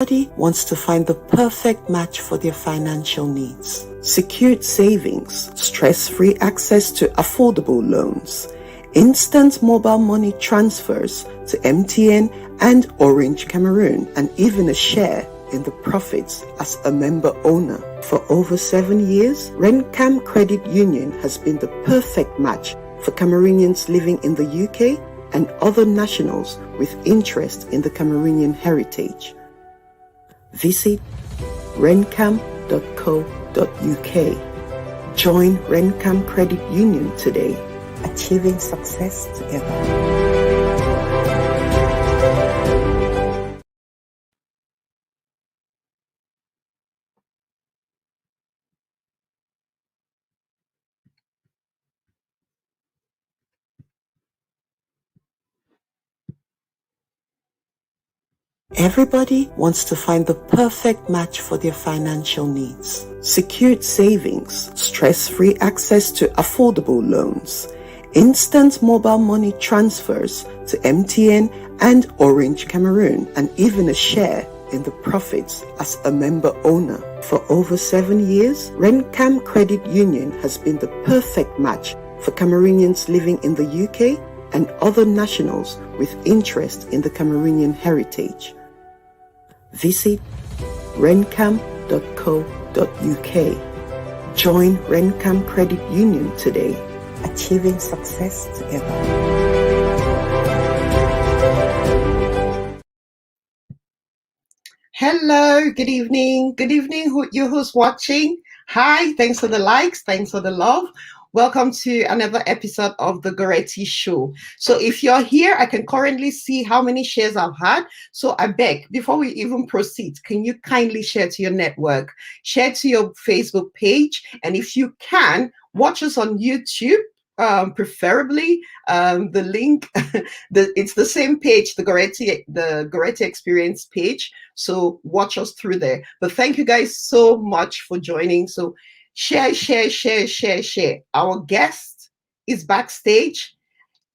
Everybody wants to find the perfect match for their financial needs. Secured savings, stress-free access to affordable loans, instant mobile money transfers to MTN and Orange Cameroon, and even a share in the profits as a member owner. For over 7 years, Rencam Credit Union has been the perfect match for Cameroonians living in the UK and other nationals with interest in the Cameroonian heritage. Visit rencam.co.uk. Join Rencam Credit Union today, achieving success together. Everybody wants to find the perfect match for their financial needs. Secured savings, stress-free access to affordable loans, instant mobile money transfers to MTN and Orange Cameroon, and even a share in the profits as a member owner. For over 7 years, Rencam Credit Union has been the perfect match for Cameroonians living in the UK and other nationals with interest in the Cameroonian heritage. Visit rencam.co.uk. Join Rencam Credit Union today, achieving success together. Hello, good evening. Good evening, who's watching. Hi, thanks for the likes, thanks for the love. Welcome to another episode of the Goretti Show. So if you're here, I can currently see how many shares I've had. So I beg, before we even proceed, can you kindly share to your network, share to your Facebook page, and if you can, watch us on YouTube. Preferably the link it's the same page, the Goretti Experience page, so watch us through there. But thank you guys so much for joining. So share. Our guest is backstage.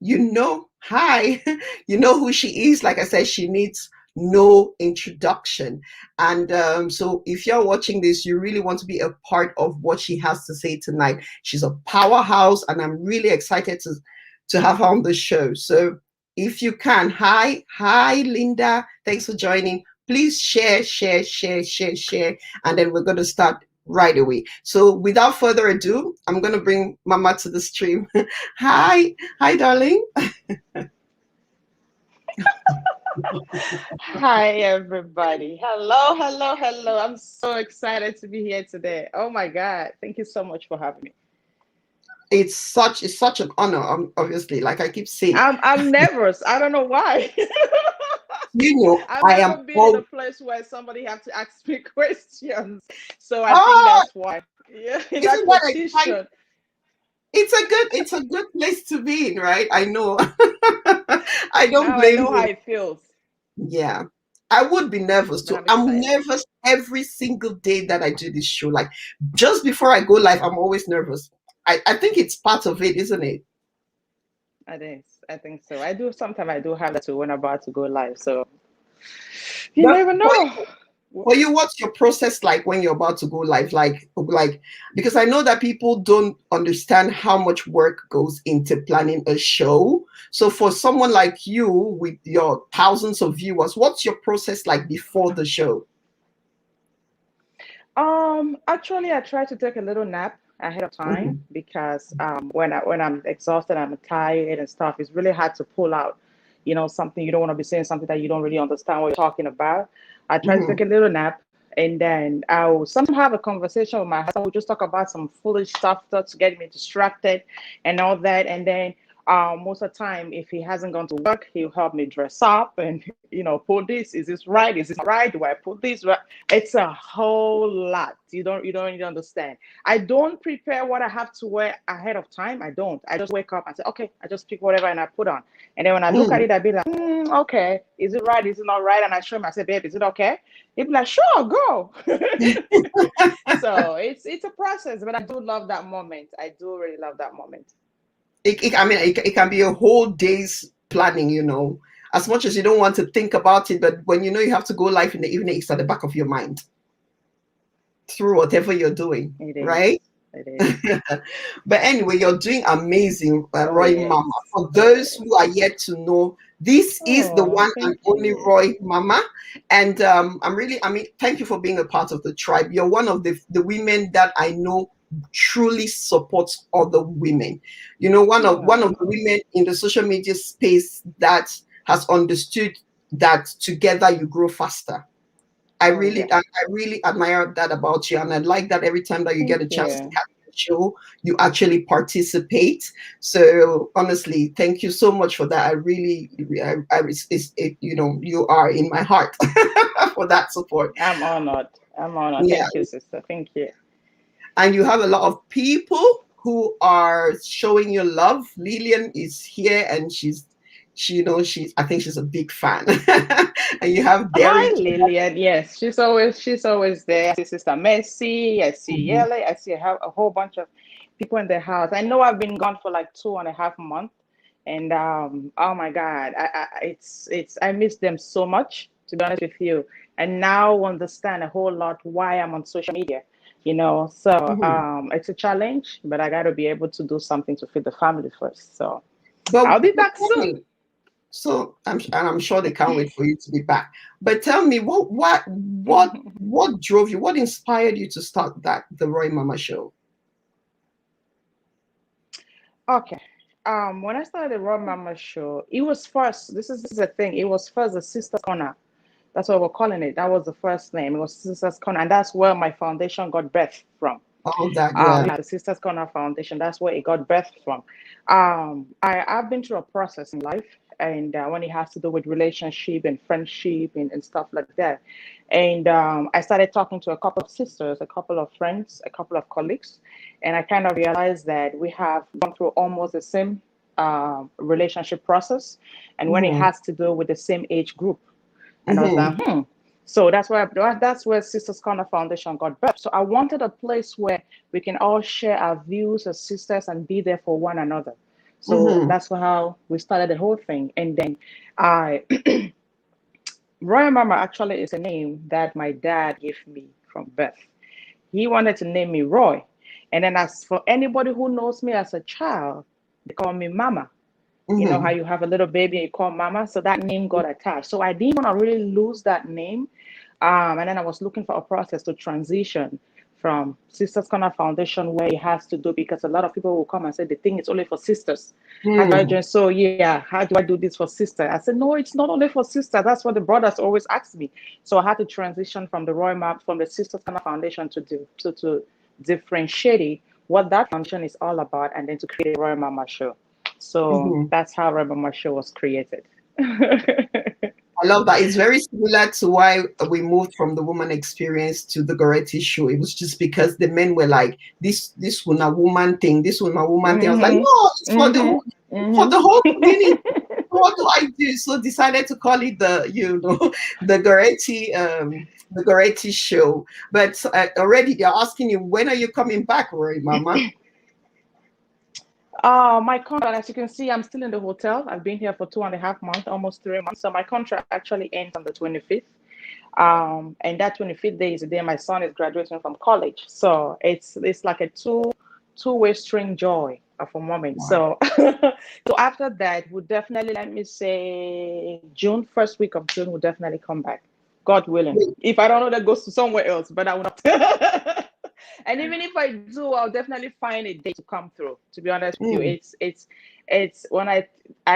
Hi. You know who she is. Like I said, she needs no introduction. And so if you're watching this, you really want to be a part of what she has to say tonight. She's a powerhouse, and I'm really excited to have her on the show. So if you can, hi Linda, thanks for joining. Please share, and then we're going to start right away. So without further ado, I'm going to bring Mama to the stream. Hi darling. Hi everybody. Hello. I'm so excited to be here today. Oh my God. Thank you so much for having me. It's such an honor, obviously, like I keep saying. I'm nervous. I don't know why. I've never been in a place where somebody have to ask me questions. So I think that's why. Yeah, in that position. It's a good place to be in, right? I know. I don't blame you. I know how it feels. Yeah. I would be nervous too. I'm nervous every single day that I do this show. Like just before I go live, I'm always nervous. I think it's part of it, isn't it? It is. I think so. Sometimes I do have that too when I'm about to go live. So you never know. For you, what's your process like when you're about to go live? Like, because I know that people don't understand how much work goes into planning a show. So for someone like you with your thousands of viewers, what's your process like before the show? Actually, I try to take a little nap ahead of time because when I'm exhausted, I'm tired and stuff, it's really hard to pull out, something you don't want to be saying, something that you don't really understand what you're talking about. I try to take a little nap, and then I'll sometimes have a conversation with my husband. We'll just talk about some foolish stuff to get me distracted and all that. And then most of the time, if he hasn't gone to work, he'll help me dress up and, put this. Is this right? Is this right? Do I put this right? It's a whole lot. You don't really understand. I don't prepare what I have to wear ahead of time. I don't. I just wake up and say, okay, I just pick whatever and I put on. And then when I look at it, I'll be like, okay, is it right? Is it not right? And I show him, I say, babe, is it okay? He'd be like, sure, go. So it's a process, but I do love that moment. I do really love that moment. It can be a whole day's planning, as much as you don't want to think about it, but when you know you have to go live in the evening, it's at the back of your mind through whatever you're doing, It is. right? It is. But anyway, you're doing amazing, Oh Roy yes. Mamah. For Oh those yes. who are yet to know, this is the Oh, one and thank only you. Roy Mamah. And thank you for being a part of the tribe. You're one of the women that I know truly supports other women. You know, one of Oh, the women in the social media space that has understood that together you grow faster. I oh really, yes. I, I really admire that about you, and I like that every time that you get Thank a chance to you. catch the show, you actually participate. So honestly, thank you so much for that. I really, you are in my heart for that support. I'm honored. I'm honored. Yeah, Thank you, sister. Thank you. and you have a lot of people who are showing you love. Lillian is here, and I think she's a big fan. And you have Hi, Derek. Lillian. Yes, she's always there. I see Sister Mercy. I see Mhm. Yele. I see a whole bunch of people in the house. I know I've been gone for like 2.5 months, and oh my God, I miss them so much. To be honest with you, and now understand a whole lot why I'm on social media. So Mhm. it's a challenge, but I got to be able to do something to feed the family first. So But I'll be but back tell soon. me, so I'm sure they can't wait for you to be back. But tell me, what drove you? What inspired you to start the Roy Mama show? Okay. When I started the Roy Mama show, it was first. This is a thing. It was first the Sisters Corner. That's what we're calling it. That was the first name. It was Sisters Corner, and that's where my foundation got birth from. All that, yeah. Yeah, the Sisters Corner Foundation. That's where it got birthed from. I've been through a process in life, and when it has to do with relationship and friendship and stuff like that, and I started talking to a couple of sisters, a couple of friends, a couple of colleagues, and I kind of realized that we have gone through almost the same relationship process, and when it Mm-hmm. has to do with the same age group, and I was Mm-hmm. like, So that's where Sisters Corner Foundation got birthed. So I wanted a place where we can all share our views as sisters and be there for one another. So Mm-hmm. that's how we started the whole thing. And then I Roy Mama actually is a name that my dad gave me from birth. He wanted to name me Roy. And then as for anybody who knows me as a child, they call me Mama. You know how Mm-hmm. you have a little baby and you call Mama? So that name got attached. So I didn't want to really lose that name. And then I was looking for a process to transition from Sisters Corner Foundation where it has to do because a lot of people will come and say the thing is only for sisters. How do I Mm-hmm. join? So yeah, how do I do this for sister? I said, no, it's not only for sister. That's what the brothers always ask me. So I had to transition from the Roy Map from the Sisters Corner Foundation to differentiate what that foundation is all about and then to create a Roy Mama show. So Mm-hmm. that's how Roy Mama show was created. I love that. It's very similar to why we moved from the woman experience to the Goretti show. It was just because the men were like, this one a woman thing, this one a woman thing. I was like, Mhm. no, it's for the Mhm. whole for Mhm. the whole community. What do I do? So decided to call it the Goretti show. But already they're asking you, when are you coming back, Roy Mama? My contract, as you can see, I'm still in the hotel. I've been here for 2.5 months, almost 3 months. So my contract actually ends on the 25th. And that 25th day is the day my son is graduating from college. So it's like a two-way string joy of a moment. Wow. So so after that, we'll definitely let me say June, first week of June, we'll definitely come back. God willing. Wait, If I don't know that goes to somewhere else, but I will not. And even if I do, I'll definitely find a day to come through. To be honest with you, mm, it's when I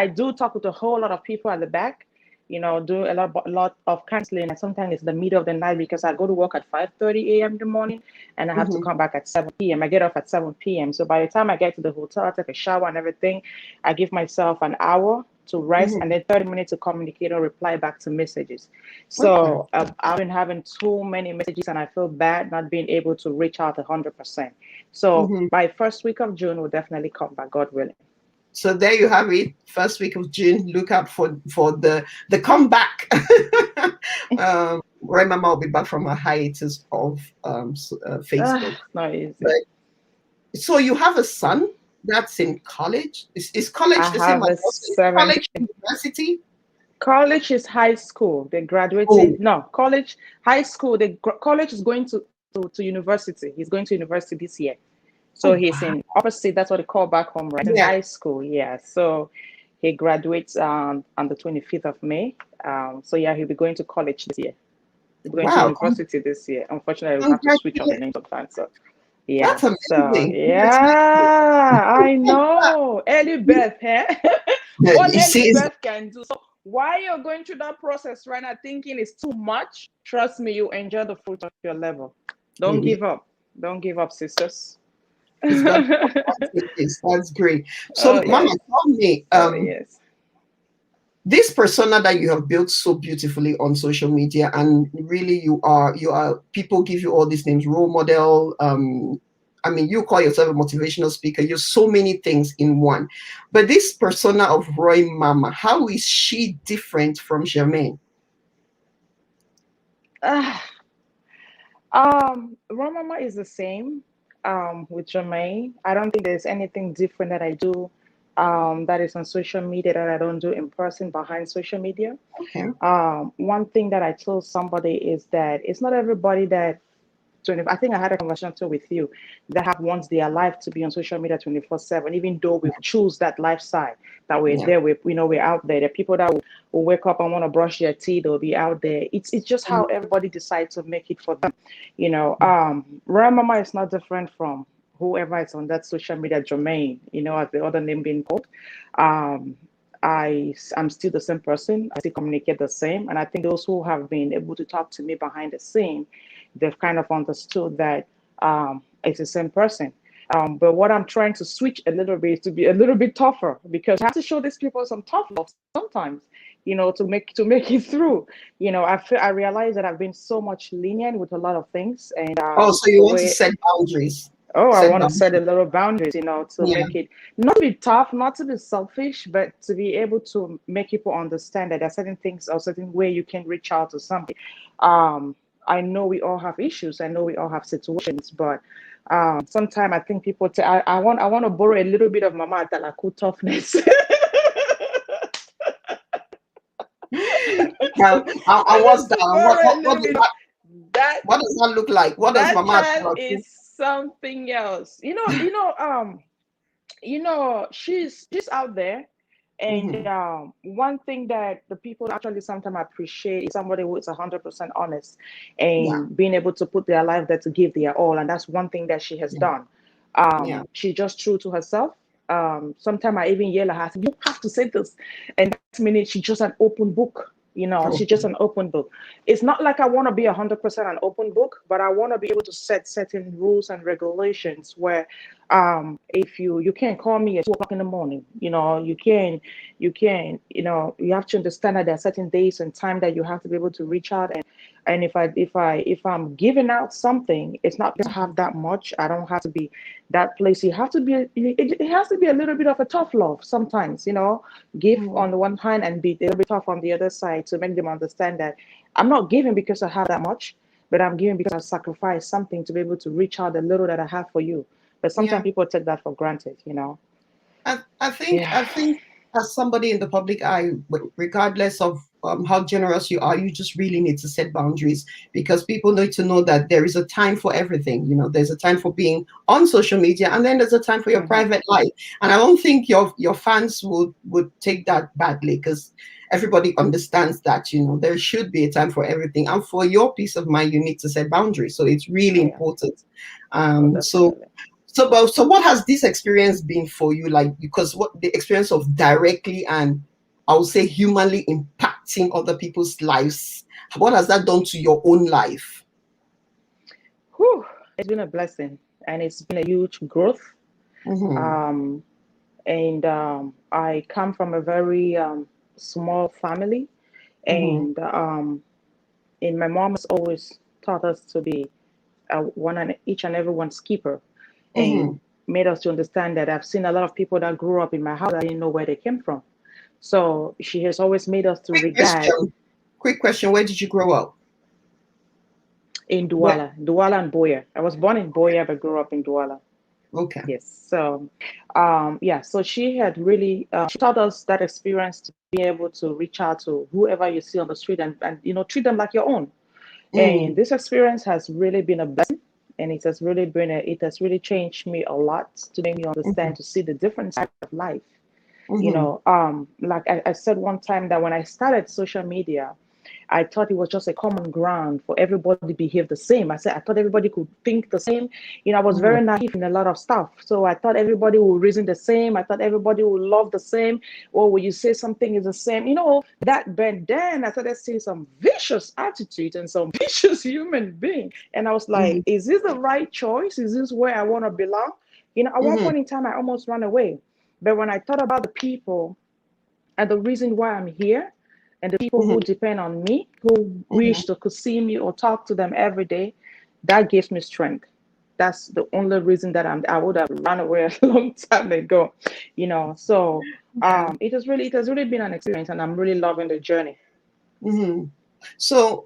do talk with a whole lot of people at the back, do a lot of counseling, and sometimes it's the middle of the night because I go to work at 5:30 a.m. in the morning, and I have to mhm, come back at 7 p.m. I get off at 7 p.m. So by the time I get to the hotel, I take a shower and everything. I give myself an hour to rest and mhm. then 30 minutes to communicate or reply back to messages. Okay. So I've been having too many messages and I feel bad not being able to reach out 100%. So Mhm. by first week of June, we'll definitely come back, God willing. So there you have it. First week of June. Look out for the comeback. Remember, I'll be back from a hiatus of Facebook. Not easy. But so you have a son that's in college. Is I college the same have as a also is seven. college university? College is high school. They Oh, graduated. No, college, high school. College is going to university. He's going to university this year. So oh he's wow. in opposite. That's what they call back home, right? In Yeah. high school, yeah. So he graduates on the 25th of May. So yeah, he'll be going to college this year. He'll be going to Wow. university this year. Unfortunately, we have to switch up the Congratulations. names sometimes. So yeah. That's So amazing. Congratulations. yeah, I know. Early birth, eh? Yeah, What you early see, birth can do. So while you're going through that process right now, thinking it's too much, trust me, you enjoy the fruit of your labor. Don't it's, give up. Don't give up, sisters. it's got Oh advantages. That's great. So, Mama, yes. tell me, Oh yes. this persona that you have built so beautifully on social media, and really you are people give you all these names, role model. I mean, you call yourself a motivational speaker. You're so many things in one. But this persona of Roy Mama, how is she different from Germaine? Ah, Roy Mamah is the same with Jermaine. I don't think there's anything different that I do that is on social media that I don't do in person behind social media. Okay. One thing that I told somebody is that it's not everybody that 20, I think I had a conversation too with you that have wants their life to be on social media 24/7, even though we choose that lifestyle that we're Yeah. there, we're out there. The people that will wake up and want to brush their teeth, they'll be out there. It's just how everybody decides to make it for them. Roy Mama is not different from whoever is on that social media domain, as the other name being called. Um, I'm still the same person. I still communicate the same, and I think those who have been able to talk to me behind the scene, they've kind of understood that it's the same person. But what I'm trying to switch a little bit is to be a little bit tougher because I have to show these people some tough love sometimes, to make it through. I realize that I've been so much lenient with a lot of things, and Oh, so you the want to way set boundaries? I Set want to boundaries. set a little boundaries, to Yeah. make it not to be tough, not to be selfish, but to be able to make people understand that there are certain things or certain way you can reach out to somebody. Um, I know we all have issues. I know we all have situations, but sometimes I think people say, I want to borrow a little bit of Mama Atalaku toughness. Well, I I was need that. to borrow a little bit. That What does that look like? What does that Mama child do? is something else. She's out there, and Mm-hmm. one thing that the people actually sometimes appreciate is somebody who is 100% honest Yeah. and being able to put their life there to give their all, and that's one thing that she has Yeah. done. Yeah. She's just true to herself. Sometimes I even yell at her, you have to say this, and next minute she's just an open book. She's just Okay. an open book. It's not like I want to be 100% an open book, but I want to be able to set certain rules and regulations where if you can't call me at 2 o'clock in the morning, you have to understand that there are certain days and time that you have to be able to reach out, and if I'm giving out something, it's not because I have that much. I don't have to be that place. You have to be it has to be a little bit of a tough love sometimes, give Mhm. on the one hand and be a little bit tough on the other side to make them understand that I'm not giving because I have that much, but I'm giving because I sacrificed something to be able to reach out the little that I have for you. But sometimes Yeah. people take that for granted. I think as somebody in the public eye, regardless of how generous you are, you just really need to set boundaries because people need to know that there is a time for everything. There's a time for being on social media, and then there's a time for your Hmm. private life. And I don't think your fans would take that badly because everybody understands that there should be a time for everything, and for your peace of mind, you need to set boundaries. So it's really Yeah. important. Oh, So definitely. what has this experience been for you? Like, because what the experience of directly and I would say humanly impacting other people's lives, what has that done to your own life? Whew, it's been a blessing and it's been a huge growth. Mm-hmm. Um, and I come from a very small family, Mm-hmm. and my mom has always taught us to be one and each and everyone's keeper, Mm-hmm. and made us to understand that I've seen a lot of people that grew up in my house. I didn't know where they came from. So she has always made us to Quick regard question. Quick question. Where did you grow up? in Where? Douala and Boya. I was born in Boya, but grew up in Douala. Okay. Yes. So, yeah. So she had really she taught us that experience to be able to reach out to whoever you see on the street and treat them like your own. And Mm, this experience has really been a blessing, and it has really changed me a lot to make me mhm, understand to see the different side of life. mhm, Like I said one time that when I started social media, I thought it was just a common ground for everybody to behave the same. I thought everybody could think the same. I was mhm, very naive in a lot of stuff. So I thought everybody would reason the same. I thought everybody would love the same. Or when you say something is the same, but then I started seeing some vicious attitude and some vicious human being. And I was like, mhm, is this the right choice? Is this where I want to belong? At one mhm, point in time, I almost ran away. But when I thought about the people and the reason why I'm here, and the people who mhm, depend on me, who mhm. wish to could see me or talk to them every day, that gives me strength. That's the only reason that I would have run away a long time ago, So Okay. it has really been an experience, and I'm really loving the journey. Mhm. So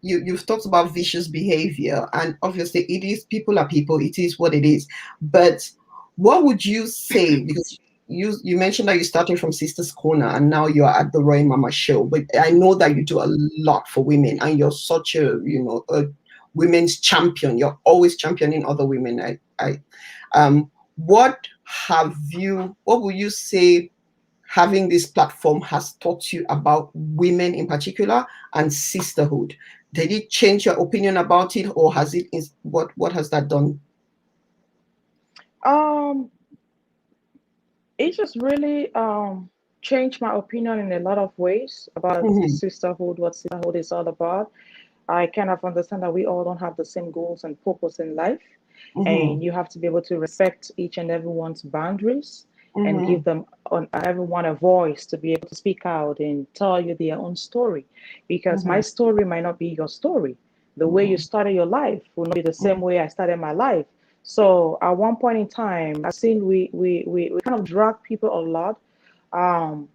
you've talked about vicious behavior, and obviously it is people are people. It is what it is. But what would you say? Because you mentioned that you started from Sisters Corner, and now you're at the Roy Mama show. But I know that you do a lot for women, and you're such a women's champion. You're always championing other women. What what would you say having this platform has taught you about women in particular and sisterhood? Did it change your opinion about it, or has it? What has that done? Um, it just really changed my opinion in a lot of ways about Mm-hmm, sisterhood, what sisterhood is all about. I kind of understand that we all don't have the same goals and purpose in life, mm-hmm, and you have to be able to respect each and everyone's boundaries and mm-hmm, give them on everyone a voice to be able to speak out and tell you their own story, because my mm-hmm, story might not be your story. The way you mm-hmm, started your life will not be the same way I started my life. So at one point in time, I've seen we kind of drag people a lot, um,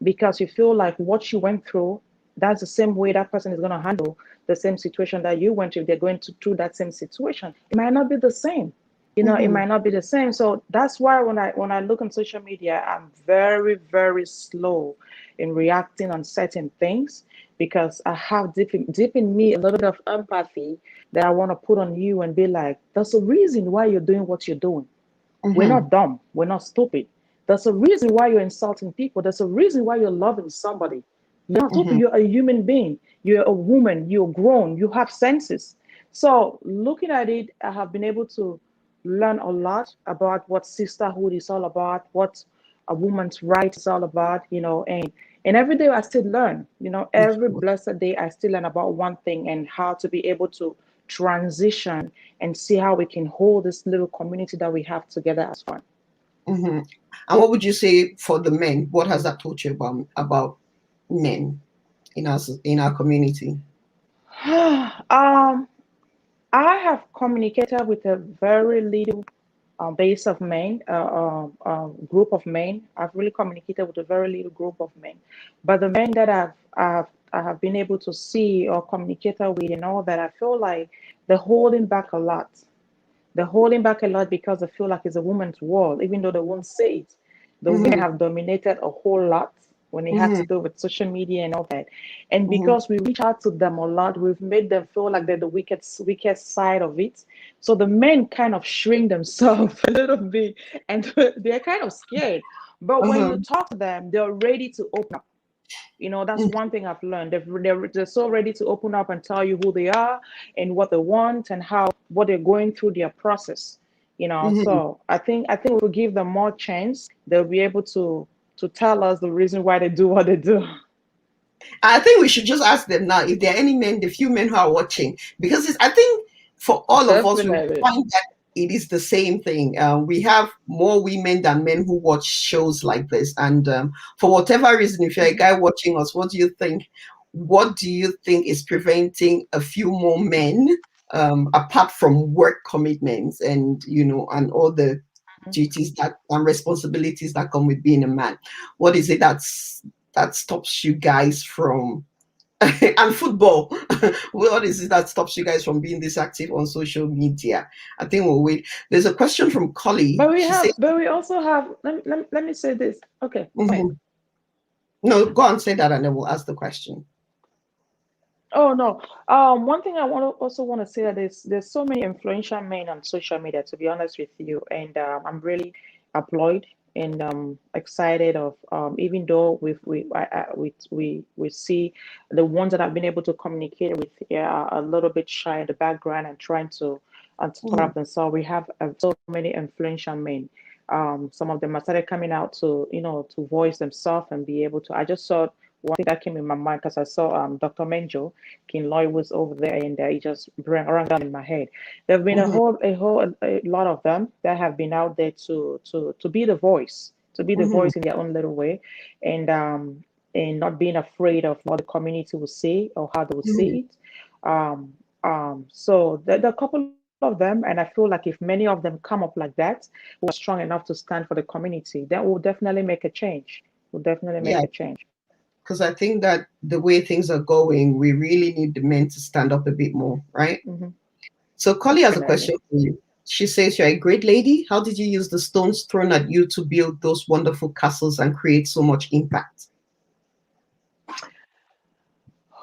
because you feel like what you went through, that's the same way that person is going to handle the same situation that you went through. They're going to through that same situation. It might not be the same. It mm-hmm, might not be the same. So that's why when I look on social media, I'm very, very slow in reacting on certain things, because I have deep in me a little bit of empathy that I want to put on you and be like, there's a reason why you're doing what you're doing. We're mm-hmm, not dumb. We're not stupid. There's a reason why you're insulting people. There's a reason why you're loving somebody. You're not stupid. mm-hmm, You're a human being. You're a woman. You're grown. You have senses. So, looking at it, I have been able to learn a lot about what sisterhood is all about, what a woman's right is all about, and every day I still learn. Every blessed day I still learn about one thing and how to be able to transition and see how we can hold this little community that we have together as one. mm-hmm. And what would you say for the men? What has that taught you about men in our community? um, I have communicated with a very little base of men, group of men. I've really communicated with a very little group of men, but the men that I have been able to see or communicate with and all that, I feel like they're holding back a lot. They're holding back a lot because I feel like it's a woman's world, even though they won't say it. The women Mm-hmm, have dominated a whole lot when it had mm-hmm, to do with social media and all that. And mm-hmm, because we reach out to them a lot, we've made them feel like they're the weakest side of it. So the men kind of shrink themselves a little bit, and they're kind of scared. But when uh-huh, you talk to them, they're ready to open up. That's one thing I've learned. They're so ready to open up and tell you who they are and what they want and what they're going through their process. mm-hmm. So I think we'll give them more chance. They'll be able to tell us the reason why they do what they do. I think we should just ask them now if there are any men, the few men who are watching, because I think for all of us, we Definitely. find that it is the same thing. We have more women than men who watch shows like this, and for whatever reason, if you're a guy watching us, what do you think? What do you think is preventing a few more men, apart from work commitments and and all the duties that and responsibilities that come with being a man? What is it that stops you guys from and football. What is it that stops you guys from being this active on social media? I think we'll wait. There's a question from Collie. She says, but we also have, let me say this. Okay, fine. mhm. No, go on, say that, and then we'll ask the question. Oh no. One thing I want to say that there's so many influential men on social media. To be honest with you, and I'm really applaud and excited of even though we see the ones that I've been able to communicate with, yeah, are a little bit shy in the background and trying to put Mhm, up themselves. We have so many influential men. Some of them have started coming out to to voice themselves and be able to. I just saw one thing that came in my mind because I saw Dr. Menjo King Lloyd was over there, and he just rang down in my head. There have been mhm, a lot of them that have been out there to be the voice, mhm, in their own little way, and not being afraid of what the community will say or how they will mhm. see it. So there are a couple of them, and I feel like if many of them come up like that, who are strong enough to stand for the community, that will definitely make a change. Will definitely make Yeah, a change. because I think that the way things are going, we really need the men to stand up a bit more, right? Hmm. So Collie has a question Definitely. for you. She says, "You're a great lady. How did you use the stones thrown at you to build those wonderful castles and create so much impact?"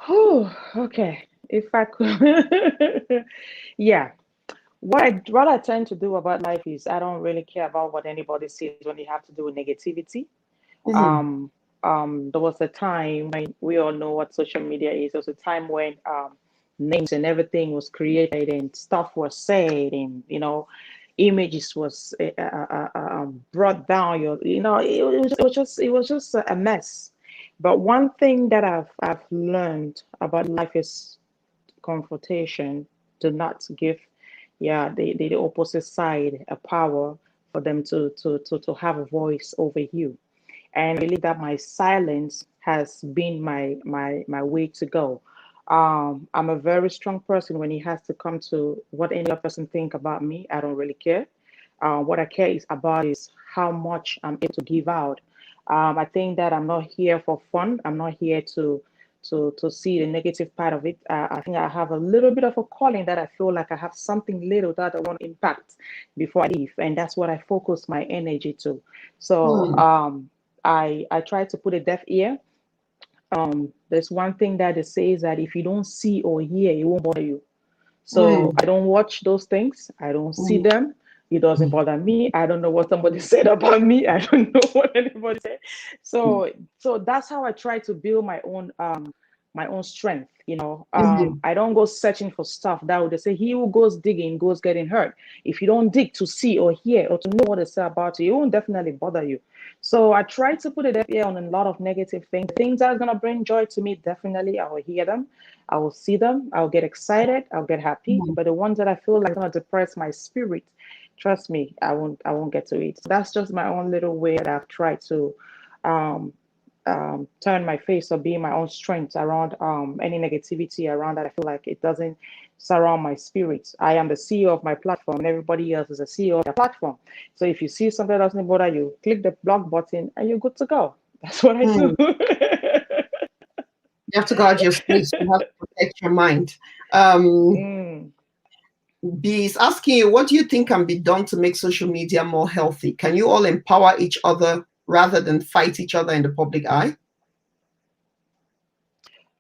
Whew, okay. If I could, yeah. What I tend to do about life is I don't really care about what anybody says when it have to do with negativity. Mhm, Um, there was a time when we all know what social media is. There was a time when names and everything was created and stuff was said, and images was brought down. It was just a mess. But one thing that I've learned about life is confrontation. Do not give, yeah, the opposite side a power for them to have a voice over you. And I believe that my silence has been my way to go. I'm a very strong person when it has to come to what any other person think about me. I don't really care. What I care is about is how much I'm able to give out. I think that I'm not here for fun. I'm not here to see the negative part of it. I think I have a little bit of a calling that I feel like I have something little that I want to impact before I leave, and that's what I focus my energy to. So mhm, I try to put a deaf ear. There's one thing that it says that if you don't see or hear, it won't bother you. So mhm, I don't watch those things. I don't see mhm, them. It doesn't bother me. I don't know what somebody said about me. I don't know what anybody said. mhm, So that's how I try to build my own strength. mhm, I don't go searching for stuff that would say he who goes digging goes getting hurt. If you don't dig to see or hear or to know what they say about you, it won't definitely bother you. So I try to put a deaf ear on a lot of negative things. Things that are gonna bring joy to me, definitely I will hear them. I will see them. I'll get excited. I'll get happy. mhm. But the ones that I feel like gonna depress my spirit, trust me, I won't get to it. So that's just my own little way that I've tried to um, turn my face or be my own strength around any negativity around that. I feel like it doesn't surround my spirit. I am the CEO of my platform, and everybody else is the CEO of their platform. So if you see something that doesn't bother you, click the block button, and you're good to go. That's what I do. Mm. You have to guard your space. You have to protect your mind. Um, Mm. B is asking you, what do you think can be done to make social media more healthy? Can you all empower each other rather than fight each other in the public eye?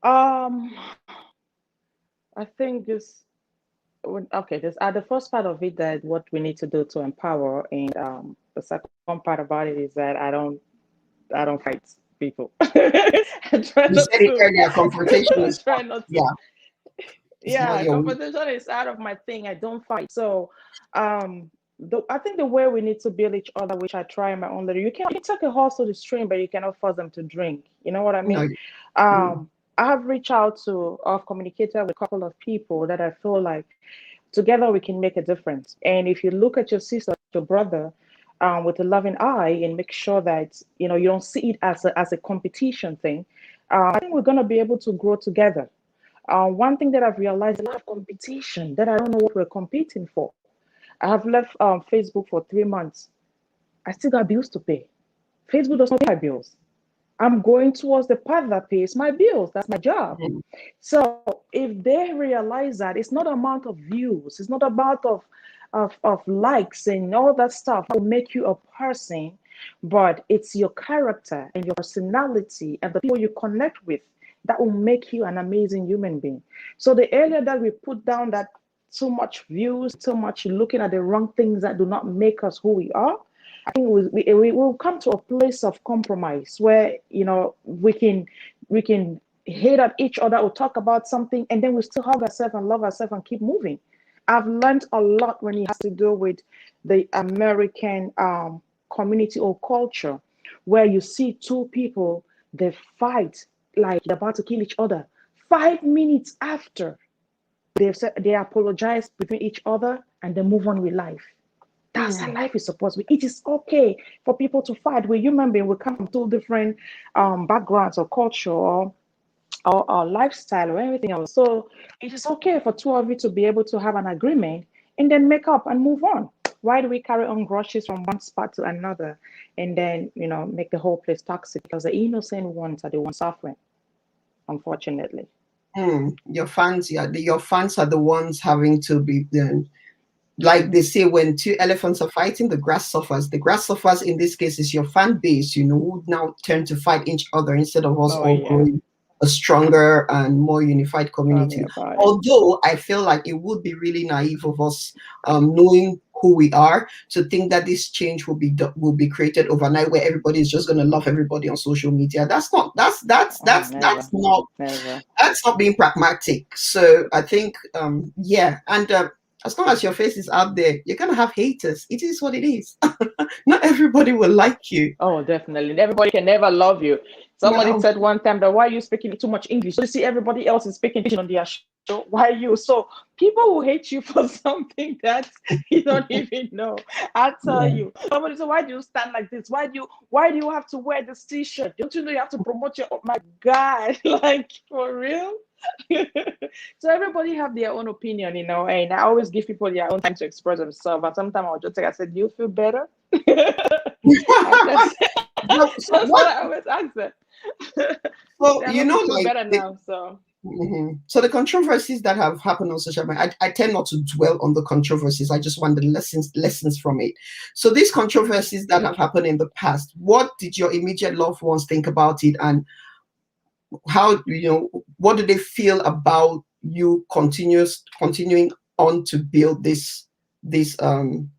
Um, I think okay, this the first part of it that what we need to do to empower, and the second part about it is that I don't fight people. I try You not said it to. earlier, confrontation I is try not, not to. yeah, it's not Yeah, your way. competition is out of my thing. I don't fight. So, I think the way we need to build each other, which I try in my own little, you can take a horse to the stream, but you cannot force them to drink. You know what I No. mean? Mm, I have reached out to, I've communicated with a couple of people that I feel like together we can make a difference. And if you look at your sister, your brother, with a loving eye and make sure that you don't see it as a competition thing, I think we're gonna be able to grow together. One thing that I've realized, a lot of competition that I don't know what we're competing for. I have left Facebook for 3 months. I still got bills to pay. Facebook does not pay my bills. I'm going towards the path that pays my bills. That's my job. Mm. So if they realize that it's not amount of views, it's not about of likes and all that stuff that will make you a person, but it's your character and your personality and the people you connect with that will make you an amazing human being. So the earlier that we put down that too much views, too much looking at the wrong things that do not make us who we are, I think we will come to a place of compromise where we can hate at each other or talk about something, and then we still hug ourselves and love ourselves and keep moving. I've learned a lot when it has to do with the American community or culture, where you see two people, they fight like they're about to kill each other. 5 minutes after they've said they apologize between each other and they move on with life. That's how Mm. life is supposed to be. It is okay for people to fight. We're human beings. We come from two different backgrounds or culture or lifestyle or anything else. So it is okay for two of you to be able to have an agreement and then make up and move on. Why do we carry on grudges from one spot to another and then, make the whole place toxic? Because the innocent ones are the ones suffering, unfortunately. Mm. Your fans, yeah, your fans are the ones having to be like they say, when two elephants are fighting, the grass suffers. The grass suffers in this case is your fan base, who now turn to fight each other instead of us Oh, all yeah. growing a stronger and more unified Tell me community. about it. Although I feel like it would be really naive of us, knowing who we are, to think that this change will be created overnight, where everybody is just going to love everybody on social media. That's not Oh, never, never. that's not being pragmatic. So I think, yeah, and as long as your face is out there, you're gonna have haters. It is what it is. Not everybody will like you. Oh, definitely. Everybody can never love you. Somebody No. said one time that why are you speaking too much English? So you see everybody else is speaking English on their show. Why you? So people will hate you for something that you don't even know. I tell Yeah. you. Somebody said, why do you stand like this? Why do you have to wear this t-shirt? Don't you know you have to promote your, oh my God, like for real? So everybody have their own opinion, and I always give people their own time to express themselves. But sometimes I'll just take, I said, do you feel better? I just So that's what what? I always ask them. So I hope you feel like better now. So So the controversies that have happened on social media, I tend not to dwell on the controversies. I just want the lessons from it. So these controversies that have happened in the past, what did your immediate loved ones think about it, and how what do they feel about you continuing on to build this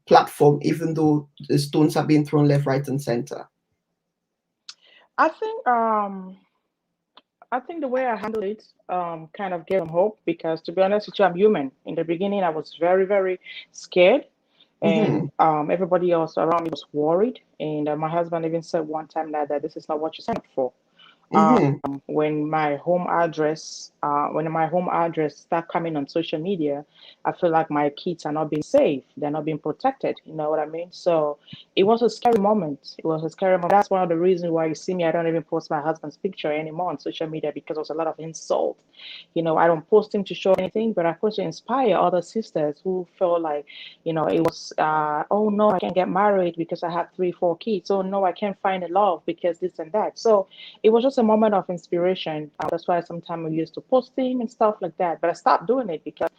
platform, even though the stones are being thrown left, right, and center? I think um I think the way I handle it kind of gave them hope, because to be honest with you, I'm human. In the beginning, I was very, very scared, Mm-hmm. and everybody else around me was worried. And my husband even said one time that this is not what you signed up for. Mm-hmm. When my home address start coming on social media, I feel like my kids are not being safe. They're not being protected. You know what I mean? So it was a scary moment. It was a scary moment. That's one of the reasons why you see me. I don't even post my husband's picture anymore on social media, because there was a lot of insult. I don't post him to show anything, but I post to inspire other sisters who feel like, it was, oh no, I can't get married because I have three, four kids. Oh no, I can't find a love because this and that. So it was just a moment of inspiration. That's why sometimes we used to post him and stuff like that. But I stopped doing it because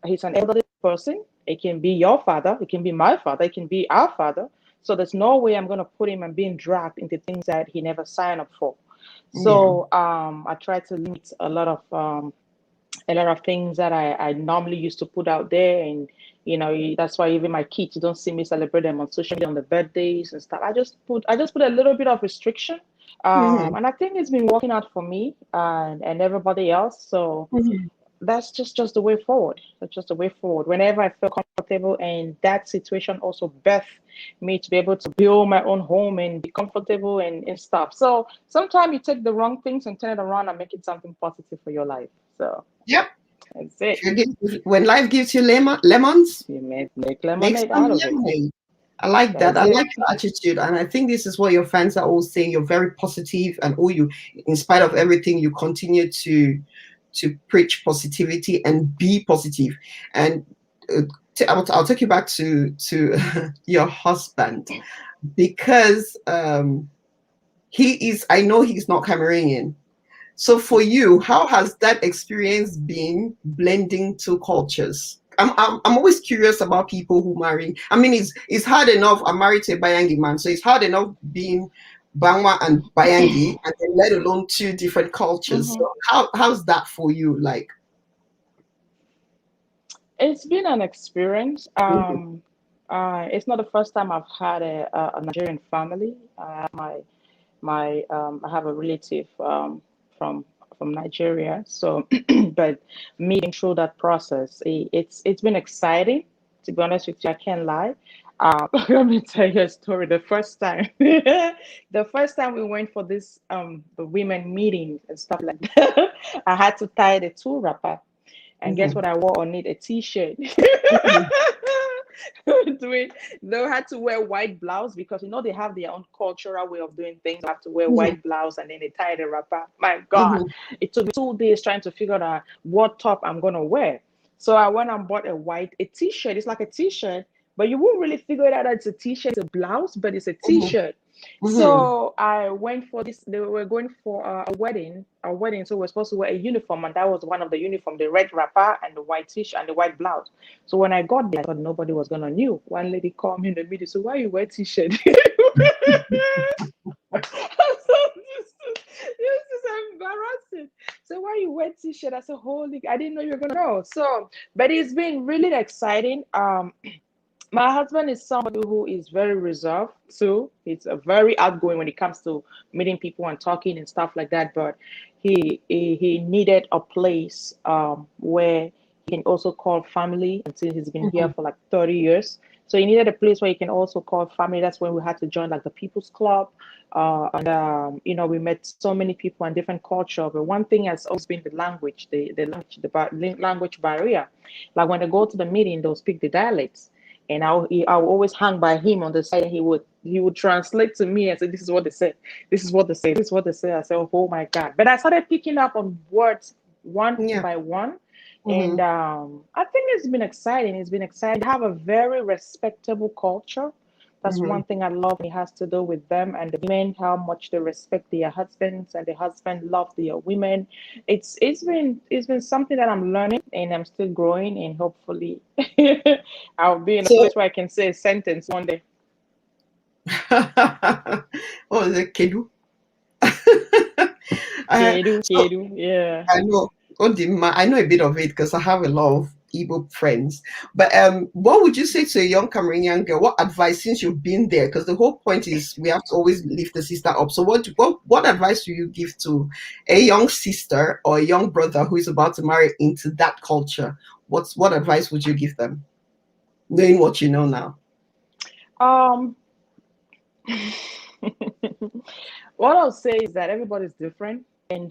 he's an elderly person. It can be your father, it can be my father, it can be our father. So there's no way I'm going to put him and being dragged into things that he never signed up for. Yeah. So I try to limit a lot of things that I normally used to put out there. And that's why even my kids, you don't see me celebrate them on social media on the birthdays and stuff. I just put a little bit of restriction, Mm-hmm. and I think it's been working out for me and everybody else. So Mm-hmm. that's just the way forward. That's just the way forward. Whenever I feel comfortable, and that situation also birthed me to be able to build my own home and be comfortable and stuff. So sometimes you take the wrong things and turn it around and make it something positive for your life. So Yep. that's it. When life gives you lemons, You make make lemonade some out of it. lemonade. I like that. That's I like it. your attitude, and I think this is what your fans are all saying. You're very positive, and in spite of everything, you continue to preach positivity and be positive. And I'll take you back to your husband, because I know he's not Cameroonian. So for you, how has that experience been blending two cultures? I'm always curious about people who marry. I mean, it's hard enough. I'm married to a Bayangi man, so it's hard enough being Bangwa and Bayangi, and then let alone two different cultures. Mm-hmm. So how's that for you? Like, It's been an experience. mhm, It's not the first time I've had a Nigerian family. I have a relative from Nigeria. So, but meeting through that process, it's been exciting. To be honest with you, I can't lie. Let me tell you a story. The first time we went for this the women meeting and stuff like that, I had to tie the two wrapper, and guess mhm, what I wore on it? A t-shirt. mhm, Doing, they had to wear white blouse because they have their own cultural way of doing things. They have to wear mhm, white blouse and then they tie the wrapper. My God, mhm, it took me 2 days trying to figure out what top I'm gonna wear. So I went and bought a t-shirt. It's like a t-shirt, but you won't really figure it out that it's a t-shirt, it's a blouse, but it's a mhm, t-shirt. mhm, So I went for this. They were going for a wedding. So we're supposed to wear a uniform, and that was one of the uniform: the red wrapper and the white t-shirt and the white blouse. So when I got there, I thought nobody was gonna knew. One lady called me in the middle. So why you wear t-shirt? So this is embarrassing. So why you wear t-shirt? I said, holy, I didn't know you were gonna know. So, but it's been really exciting. My husband is somebody who is very reserved too. He's a very outgoing when it comes to meeting people and talking and stuff like that. But he needed a place where he can also call family until he's been here mhm. for like 30 years. So he needed a place where he can also call family. That's when we had to join like the People's Club. And we met so many people and different culture. But one thing has always been the language, language barrier. Like when they go to the meeting, they'll speak the dialects, and I would always hang by him on the side, and he would translate to me and say, "This is what they say. This is what they say. This is what they say." I said, "Oh my God!" But I started picking up on words one Yeah. by one, and Mhm. I think it's been exciting. It's been exciting. They have a very respectable culture. That's one Mhm. thing I love. It has to do with them and the women, how much they respect their husbands, and the husband love their women. It's been something that I'm learning, and I'm still growing, and hopefully I'll be in a So, place where I can say a sentence one day. what was it, Kedu? Kedu, So kedu, yeah. I know I know a bit of it because I have a lot of Igbo friends. But what would you say to a young Cameroonian girl? What advice, since you've been there? Because the whole point is we have to always lift the sister up. So what advice do you give to a young sister or a young brother who is about to marry into that culture? What advice would you give them, knowing what you know now? Um, what I'll say is that everybody's different, and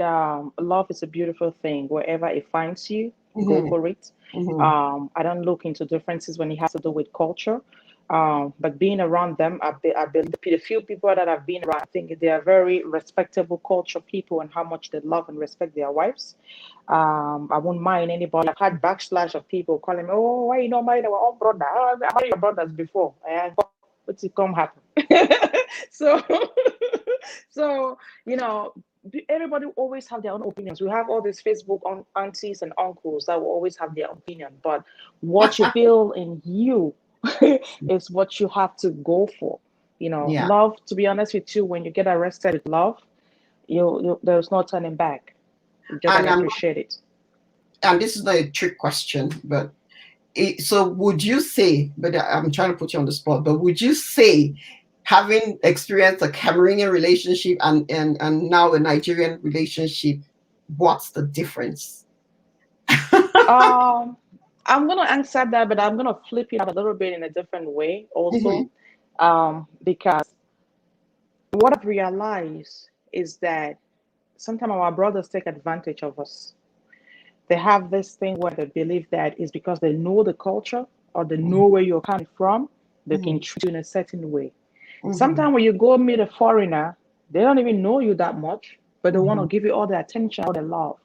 love is a beautiful thing. Wherever it finds you, go Hmm. for it. Hmm. I don't look into differences when it has to do with culture. But being around them, I believe the few people that I've been around, I think they are very respectable culture people and how much they love and respect their wives. I won't mind anybody. I've had backslash of people calling me, "Oh, why you not married our own brother? I married your brothers before." What's it come happen? So, so everybody always have their own opinions. We have all these Facebook aunties and uncles that will always have their opinion, but what you feel in you is what you have to go for. Yeah. Love. To be honest with you, when you get arrested with love, there's no turning back. You just And gotta appreciate it. this is not a trick question, but so would you say, but I'm trying to put you on the spot, but would you say having experienced a Cameroonian relationship and now a Nigerian relationship, what's the difference? Um, I'm gonna answer that, but I'm gonna flip it up a little bit in a different way Hmm. also. Because what I've realized is that sometimes our brothers take advantage of us. They have this thing where they believe that it's because they know the culture or they know where you're coming from, they can Hmm. treat you in a certain way. Hmm. Sometimes when you go meet a foreigner, they don't even know you that much, but they want to Hmm. give you all the attention, all the love.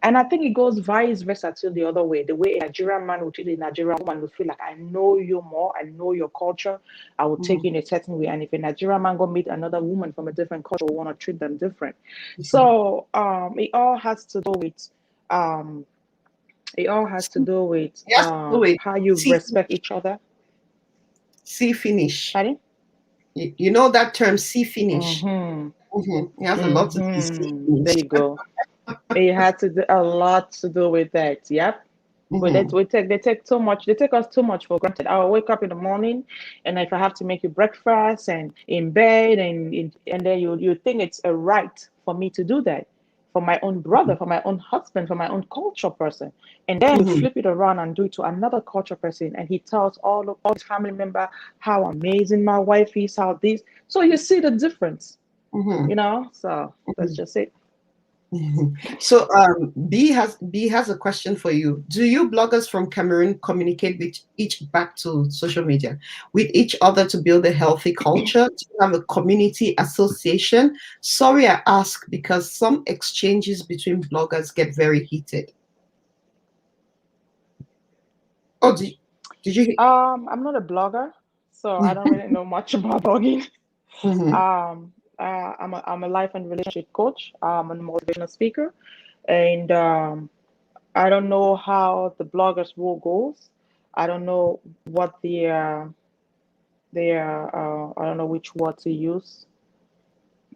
And I think it goes vice versa to the other way. The way a Nigerian man would treat a Nigerian woman would feel like, I know you more, I know your culture, I will take you in a certain way. And if a Nigerian man go meet another woman from a different culture, we want to treat them different. So it all has to do with um it all has to do with Yes, wait. how you See, respect each other. see finish. Pardon? You know that term, see finish. Mm-hmm. It has a lot to do with see There finish. you go. It had to do a lot to do with that. Yep. Mm-hmm. They take too much, they take us too much for granted. I'll wake up in the morning, and if I have to make you breakfast and in bed, and then you think it's a right for me to do that for my own brother, for my own husband, for my own culture person. And then you Mm-hmm. flip it around and do it to another culture person, and he tells all his family member how amazing my wife is, how this. So you see the difference, Mm-hmm. So that's Mm-hmm. just it. So B has a question for you. Do you bloggers from Cameroon communicate with each back to social media with each other to build a healthy culture? Do you have a community association? Sorry, I ask because some exchanges between bloggers get very heated. Oh, did you? I'm not a blogger, so I don't really know much about blogging. Mhm, I'm a life and relationship coach. I'm a motivational speaker, and I don't know how the bloggers role goes. I don't know what I don't know which word to use.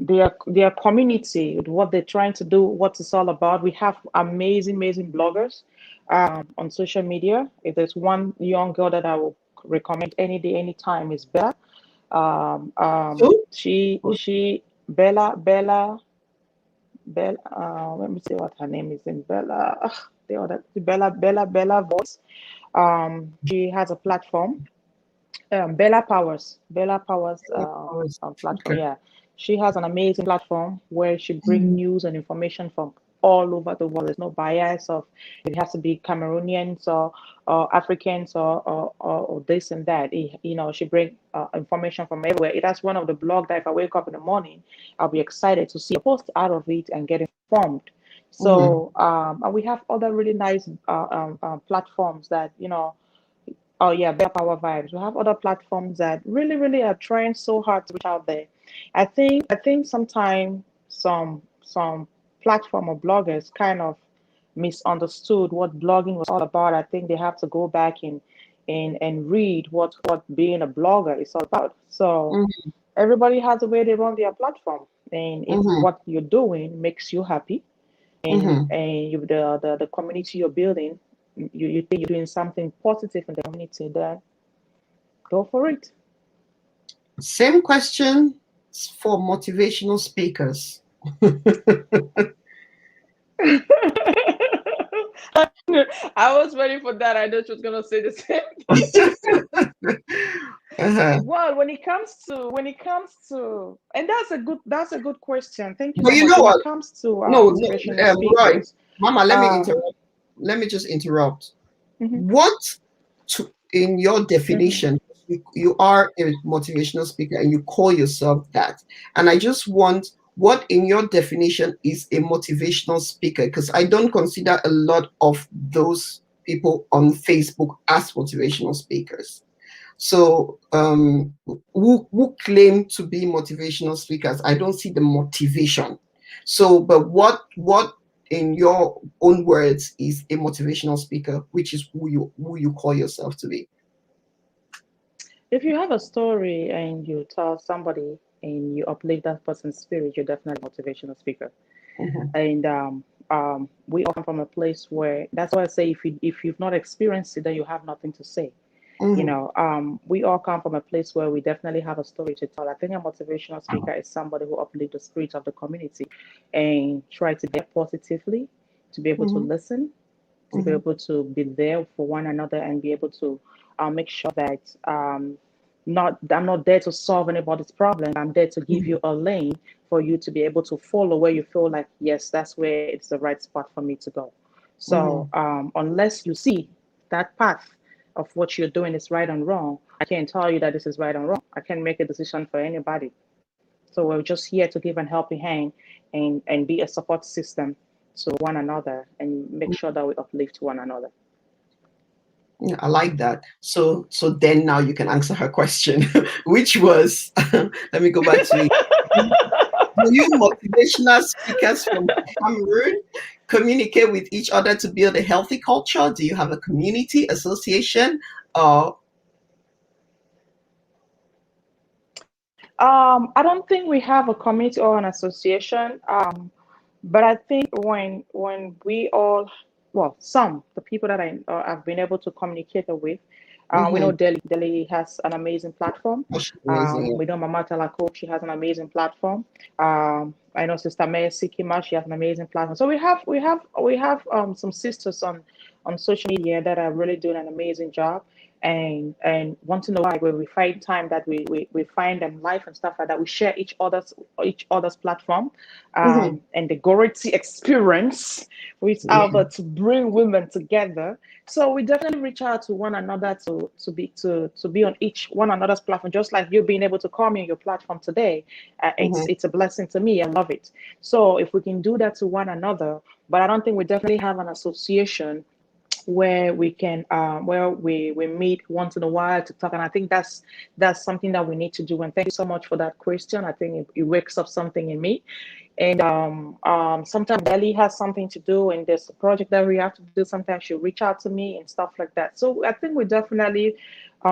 Their community, what they're trying to do, what it's all about. We have amazing bloggers on social media. If there's one young girl that I will recommend any day, anytime, is Bella. who? She Bella. Let me see what her name is in Bella. The other Bella voice. She has a platform. Bella Powers platform. Okay. Yeah, she has an amazing platform where she brings news and information from all over the world. There's no bias of it has to be Cameroonians or Africans or this and that. She brings information from everywhere. That's one of the blog that if I wake up in the morning, I'll be excited to see a post out of it and get informed. Mhm, So and we have other really nice platforms that Oh yeah, Better Power Vibes. We have other platforms that really are trying so hard to reach out there. I think sometimes some platform or bloggers kind of misunderstood what blogging was all about. I think they have to go back and read what being a blogger is all about. So mhm, everybody has a way they run their platform. And if mhm, what you're doing makes you happy mhm. and the community you're building, you think you're doing something positive in the community, then go for it. Same question for motivational speakers. I was ready for that. I know she was gonna say the same. Uh-huh. Well, when it comes to, and that's a good question. Thank you But so you much. know When it what? comes to No, motivational no, Roy, speakers, Mama, let me um, interrupt. Let me just interrupt. mhm, What, in your mhm. definition, you are a motivational speaker and you call yourself that. And I just want what, in your definition, is a motivational speaker? Because I don't consider a lot of those people on Facebook as motivational speakers. So, who claim to be motivational speakers? I don't see the motivation. So, but what in your own words is a motivational speaker, which is who you call yourself to be? If you have a story and you tell somebody and you uplift that person's spirit, you're definitely a motivational speaker. Mhm, And we all come from a place where that's why I say if you've not experienced it, then you have nothing to say. mhm, We all come from a place where we definitely have a story to tell. I think a motivational speaker is somebody who uplifts the spirit of the community and try to get positively, to be able to mhm, listen, to be mhm, able to be there for one another and be able to make sure that not I'm not there to solve anybody's problem. I'm there to give you a lane for you to be able to follow where you feel like, yes, that's where it's the right spot for me to go. So mhm, unless you see that path of what you're doing is right and wrong, I can't tell you that this is right and wrong. I can't make a decision for anybody. So we're just here to give a helping hand and be a support system to one another and make sure that we uplift one another. Yeah, I like that. So then now you can answer her question, which was, let me go back to it. Do you motivational speakers from Cameroon communicate with each other to build a healthy culture? Do you have a community association? Or I don't think we have a community or an association. But I think when we all, well, some the people that I've been able to communicate with, we know mm-hmm. Delhi has an amazing platform. That's amazing. We know Mama Talako, she has an amazing platform. I know Sister Maya Sikima, she has an amazing platform. So we have some sisters on social media that are really doing an amazing job. And once in a while when we find time that we find them live and stuff like that, we share each other's platform, Mm-hmm. and the Gority experience with Yeah. Albert to bring women together. So we definitely reach out to one another to be on each one another's platform, just like you being able to call me on your platform today. It's Mm-hmm. it's a blessing to me. I love it. So if we can do that to one another, but I don't think we definitely have an association where we can where we meet once in a while to talk. And I think that's something that we need to do. And thank you so much for that question. I think it wakes up something in me. And sometimes Ellie has something to do and there's a project that we have to do. Sometimes she'll reach out to me and stuff like that. So I think we definitely,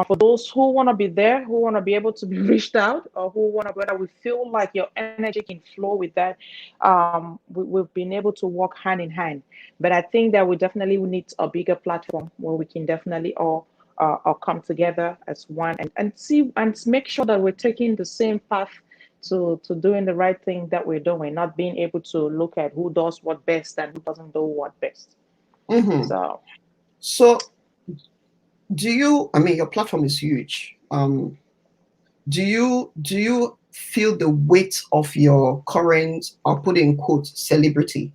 for those who want to be there, who want to be able to be reached out, or who want to, whether we feel like your energy can flow with that, we've been able to work hand in hand. But I think that we definitely need a bigger platform where we can definitely all come together as one, and see and make sure that we're taking the same path to doing the right thing that we're doing, not being able to look at who does what best and who doesn't do what best. Mm-hmm. So So do you, I mean, your platform is huge. Do you feel the weight of your current, I'll put it in quotes, celebrity?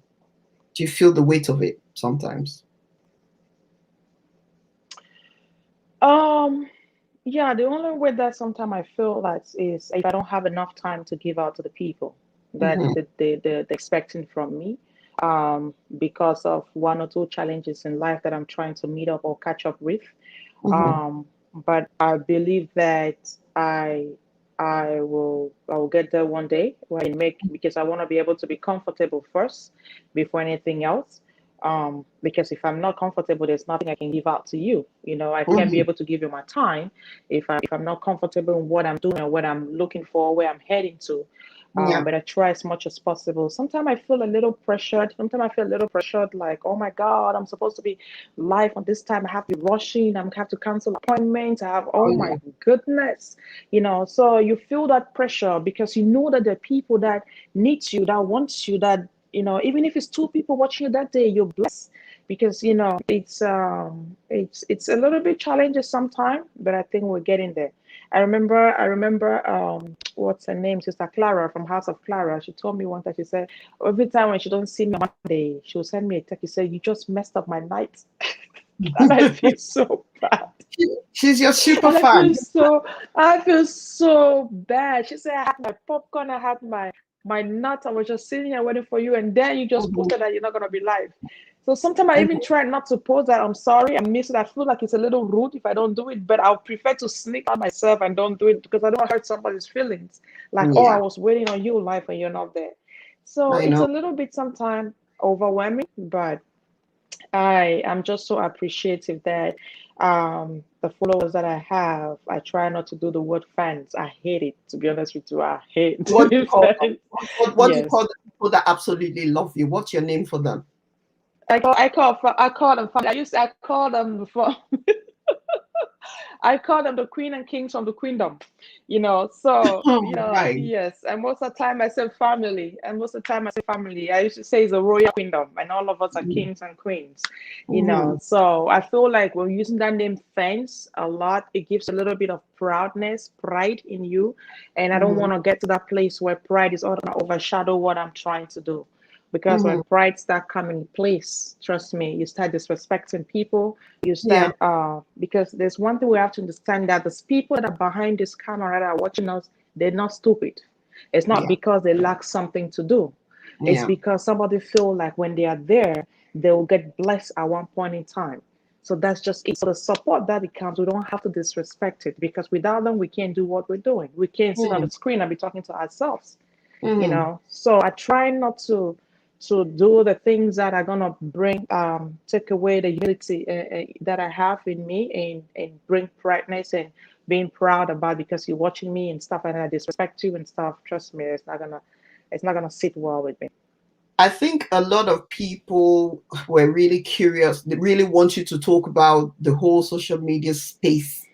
Do you feel the weight of it sometimes? um yeah, the only way that sometimes I feel that is if I don't have enough time to give out to the people that Mm-hmm. they're expecting from me, because of one or two challenges in life that I'm trying to meet up or catch up with. Mm-hmm. Um, but I believe that I will get there one day where I make, because I want to be able to be comfortable first before anything else. Because if I'm not comfortable, there's nothing I can give out to you. I can't be Mm-hmm. able to give you my time if I'm not comfortable in what I'm doing or what I'm looking for, where I'm heading to. Yeah. But I try as much as possible. Sometimes I feel a little pressured. Sometimes I feel a little pressured, like, oh my God, I'm supposed to be live on this time. I have to be rushing. I have to cancel appointments. I have, Oh oh yeah. my goodness. So you feel that pressure because you know that there are people that need you, that wants you, that, even if it's two people watching you that day, you're blessed. Because it's a little bit challenging sometimes, but I think we're getting there. I remember what's her name, Sister Clara from House of Clara. She told me one time, she said, every time when she don't see me on Monday, she'll send me a text. She said, you just messed up my night. And I feel so bad. She's your super And fan. I feel so bad. She said, I had my popcorn, I had my nuts, I was just sitting here waiting for you, and then you just Mhm, posted that you're not gonna be live. So sometimes I even mhm. try not to post that I'm sorry, I miss it. I feel like it's a little rude if I don't do it, but I'll prefer to sneak out myself and don't do it because I don't hurt somebody's feelings. Like, oh, I Yeah, was waiting on you live and you're not there. So I it's know. a little bit sometimes overwhelming, but I am just so appreciative that the followers that I have, I try not to do the word fans. I hate it, to be honest with you. I hate What do you call them? fans. What do you Yes. call the people that absolutely love you? What's your name for them? I call them family. I call them before. I call them the queen and kings from the queendom, So, Oh, right. yes. And most of the time I say family. And most of the time I say family. I used to say it's a royal queendom, and all of us are kings and queens. Mm-hmm. So I feel like when using that name thanks a lot, it gives a little bit of proudness, pride in you. And I don't Mm-hmm. want to get to that place where pride is all going to overshadow what I'm trying to do. Because when Mm-hmm. pride start coming in place, trust me, you start disrespecting people. You Yeah, start because there's one thing we have to understand, that the people that are behind this camera that are watching us, they're not stupid. It's not yeah. because they lack something to do. It's Yeah. because somebody feel like when they are there, they will get blessed at one point in time. So that's just it. So the support that it comes, we don't have to disrespect it, because without them, we can't do what we're doing. We can't sit on the Mm, screen and be talking to ourselves, mm, So I try not to do the things that are gonna bring take away the humility that I have in me, and bring brightness and being proud about, because you're watching me and stuff, and I disrespect you and stuff. Trust me, it's not gonna sit well with me. I think a lot of people were really curious. They really want you to talk about the whole social media space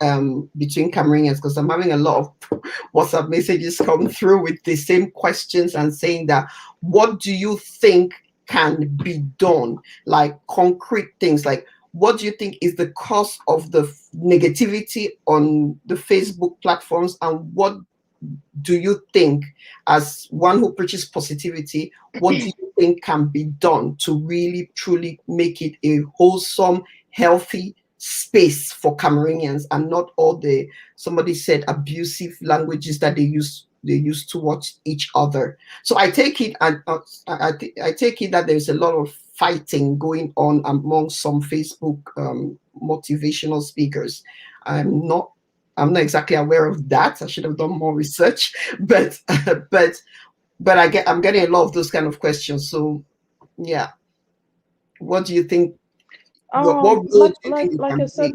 between Cameroonians, because I'm having a lot of WhatsApp messages come through with the same questions and saying that, what do you think can be done? Like concrete things, like what do you think is the cause of the negativity on the Facebook platforms, and what do you think, as one who preaches positivity, what do you think can be done to really truly make it a wholesome, healthy space for Cameroonians, and not all the, somebody said, abusive languages that they use towards each other? So I take it, and I take it that there's a lot of fighting going on among some Facebook motivational speakers. I'm not I'm not exactly aware of that. I should have done more research, but but I'm getting a lot of those kind of questions. So yeah, what do you think? What role Like do you like think it like I can play?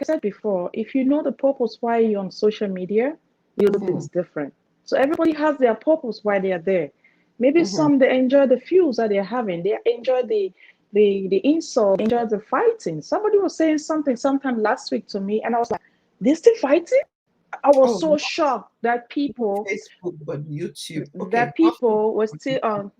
said before, if you know the purpose why you're on social media, you do Mm-hmm, things different. So everybody has their purpose why they are there. Maybe mm-hmm, some, they enjoy the fuels that they're having. They enjoy the insult, they enjoy the fighting. Somebody was saying something sometime last week to me, and I was like, "They're still fighting?" I was oh, so shocked that not people Facebook, but YouTube. Okay, that not people were still Facebook. on.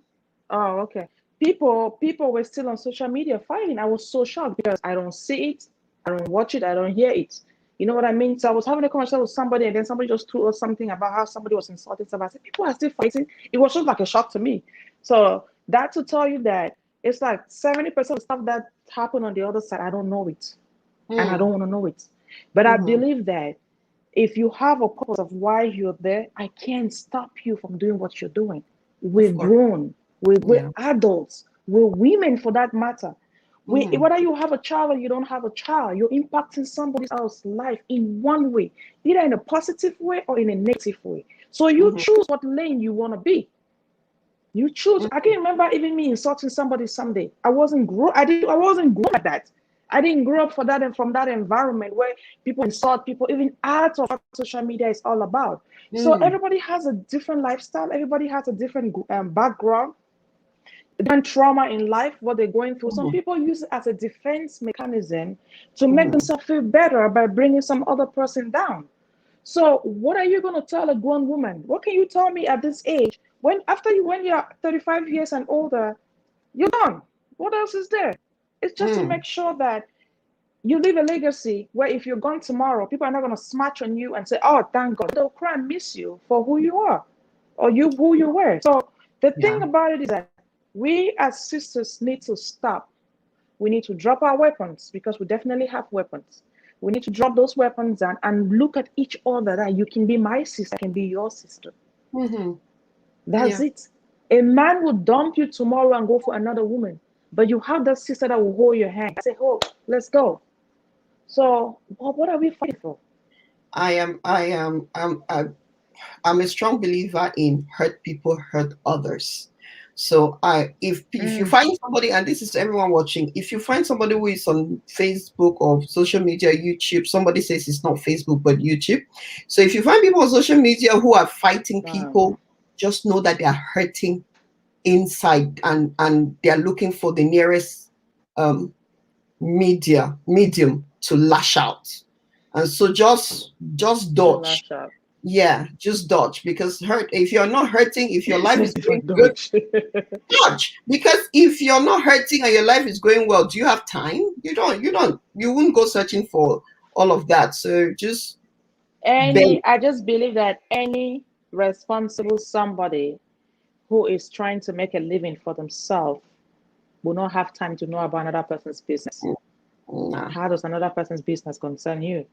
Oh, okay. People were still on social media fighting. I was so shocked because I don't see it, I don't watch it, I don't hear it. You know what I mean? So I was having a conversation with somebody, and then somebody just threw us something about how somebody was insulting somebody. I said, people are still fighting. It was just like a shock to me. So that to tell you that it's like 70% of stuff that happened on the other side, I don't know it, and I Mm, don't want to know it. But I mm-hmm, believe that if you have a purpose of why you're there, I can't stop you from doing what you're doing. We're of course. grown, we're Yeah. adults, we're women for that matter. Mm, Whether you have a child or you don't have a child, you're impacting somebody else's life in one way, either in a positive way or in a negative way. So you mm-hmm, choose what lane you want to be. You choose. I mm-hmm, can remember even me insulting somebody someday. I wasn't grown like that. I didn't grow up for that and from that environment where people insult people, even out of what social media is all about. So mm, everybody has a different lifestyle. Everybody has a different background, different trauma in life, what they're going through. Some mm-hmm, people use it as a defense mechanism to make mm-hmm, themselves feel better by bringing some other person down. So what are you going to tell a grown woman? What can you tell me at this age when you're 35 years and older, you're done. What else is there? It's just to mm, make sure that you leave a legacy where if you're gone tomorrow, people are not going to smash on you and say, "Oh, thank God." They'll cry and miss you for who you are, or you who you were. So the yeah. thing about it is that we as sisters need to stop. We need to drop our weapons, because we definitely have weapons. We need to drop those weapons and look at each other, that you can be my sister, I can be your sister. Mm-hmm, That's yeah. it. A man will dump you tomorrow and go for another woman, but you have that sister that will hold your hand. Say, "Oh, let's go." So, what are we fighting for? I am. I am. I'm a strong believer in hurt people hurt others. So if you Mm, find somebody, and this is to everyone watching, if you find somebody who is on Facebook or social media, YouTube, somebody says it's not Facebook but YouTube. So if you find people on social media who are fighting wow. people, just know that they are hurting inside, and they are looking for the nearest um medium to lash out. And so just To dodge. lash out. Yeah, just dodge, because hurt, if you're not hurting, if your life is going Don't good, dodge. dodge. Because if you're not hurting and your life is going well, do you have time? You wouldn't go searching for all of that. So just beg. I just believe that any responsible somebody who is trying to make a living for themselves will not have time to know about another person's business. Nah. How does another person's business concern you?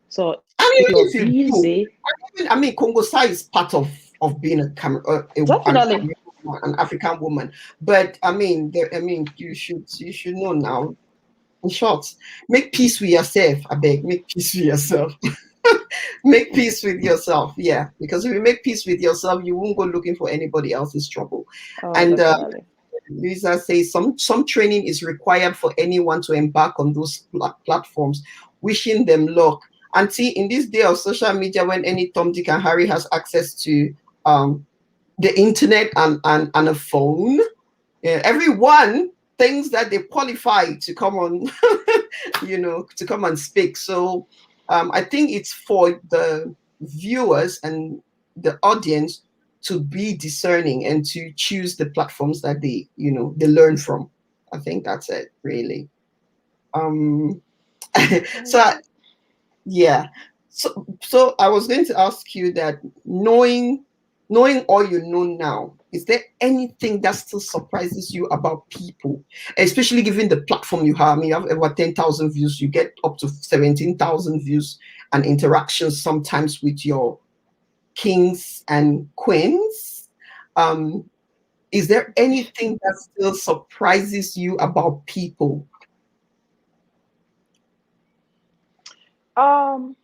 So And if even you're if you do, busy, I mean, Congo Sa is part of of being Definitely. an African woman. But I mean, you should know now. In short, make peace with yourself. I beg, make peace with yourself. Make peace with yourself. Yeah, because if you make peace with yourself, you won't go looking for anybody else's trouble. Oh, And definitely. Lisa says some training is required for anyone to embark on those platforms. Wishing them luck. And see, in this day of social media, when any Tom, Dick, and Harry has access to um, the internet and a phone, yeah, everyone thinks that they qualify to come on, to come and speak. So I think it's for the viewers and the audience to be discerning and to choose the platforms that they learn from. I think that's it, really. Um, so yeah. So I was going to ask you that, knowing all you know now, is there anything that still surprises you about people, especially given the platform you have? I mean, you have over 10,000 views, you get up to 17,000 views and interactions sometimes with your kings and queens. Um, is there anything that still surprises you about people? Um,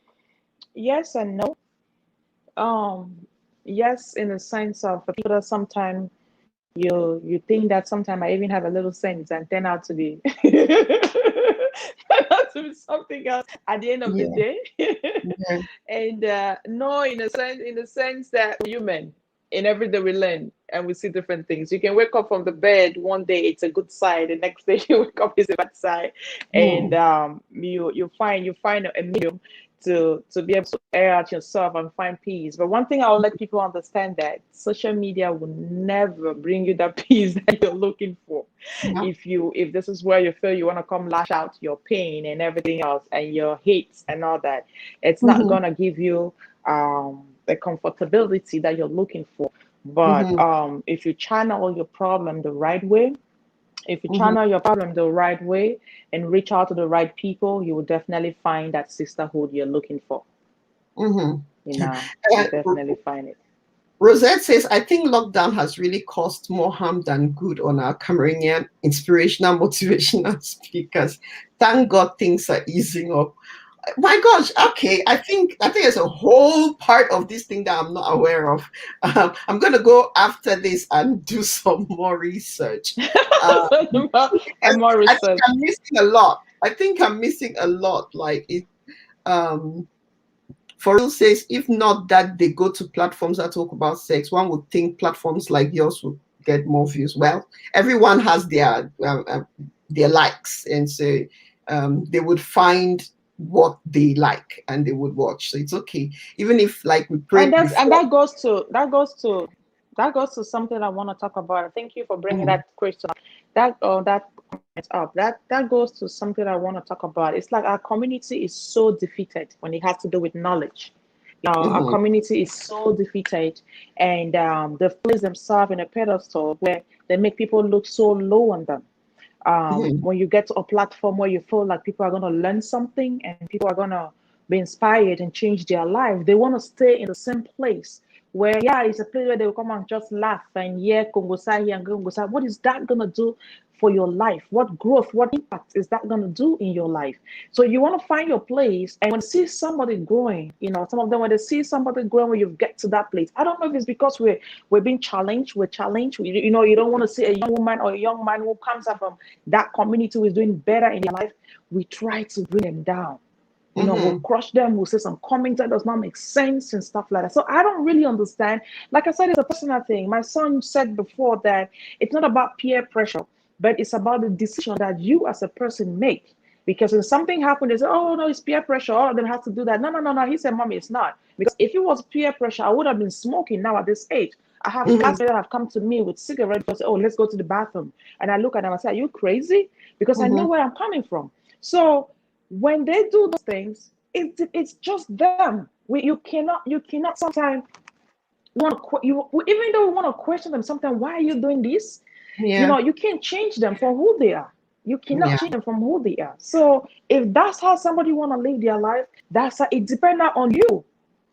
yes and no. Yes, in the sense of the people that sometimes you think that sometimes I even have a little sense and turn out to be turn out to be something else at the end of the Yeah, day. yeah. And no, in the sense that we're human. In every day we learn and we see different things. You can wake up from the bed one day it's a good side, the next day you wake up it's a bad side, and Hmm. you find a medium to be able to air out yourself and find peace. But one thing I'll let people understand, that social media will never bring you that peace that you're looking for. Yeah. If this is where you feel you want to come lash out your pain and everything else and your hates and all that, it's not Hmm. gonna give you the comfortability that you're looking for. But Hmm. if you channel your problem the right way, if you Hmm. channel your problem the right way and reach out to the right people, you will definitely find that sisterhood you're looking for. Hmm. You definitely find it. Rosette says, I think lockdown has really caused more harm than good on our Cameroonian inspirational, motivational speakers. Thank God things are easing up. My gosh, okay. I think there's a whole part of this thing that I'm not aware of. I'm gonna go after this and do some more research. And Because more I think research. I'm missing a lot. I think I'm missing a lot. Like it um For real says, if not that they go to platforms that talk about sex, one would think platforms like yours would get more views. Well, everyone has their likes, and so they would find what they like and they would watch. So it's okay, even if, like we And prayed that's and before. that goes to something I want to talk about. Thank you for bringing Mhm, that question up. That comment up. That goes to something I want to talk about. It's like our community is so defeated when it has to do with knowledge. Our mhm, community is so defeated, and they've placed themselves in a pedestal where they make people look so low on them. mhm, When you get to a platform where you feel like people are going to learn something and people are going to be inspired and change their life, they want to stay in the same place where, yeah, it's a place where they will come and just laugh and, yeah, Kongosa here and Kongosa. What is that going to do for your life? What growth, what impact is that going to do in your life? So you want to find your place, and when you see somebody growing, some of them, when they see somebody growing, when you get to that place, I don't know if it's because we're being challenged, we're challenged. You don't want to see a young woman or a young man who comes up from that community who is doing better in their life. We try to bring them down. We'll mhm, crush them, we'll say some comments that does not make sense and stuff like that. So I don't really understand. Like I said, it's a personal thing. My son said before that it's not about peer pressure, but it's about the decision that you as a person make. Because when something happened, they say, oh no, it's peer pressure. All of them have to do that. No, no, no, no. He said, Mommy, it's not. Because if it was peer pressure, I would have been smoking now at this age. I have mhm, classmates that have come to me with cigarettes and say, oh, let's go to the bathroom. And I look at them and say, are you crazy? Because I know mhm, where I'm coming from. So when they do those things, it's just them. You cannot sometimes even though we want to question them sometimes, why are you doing this? yeah, You can't change them from who they are. You cannot yeah, change them from who they are. So if that's how somebody want to live their life, it depends on you.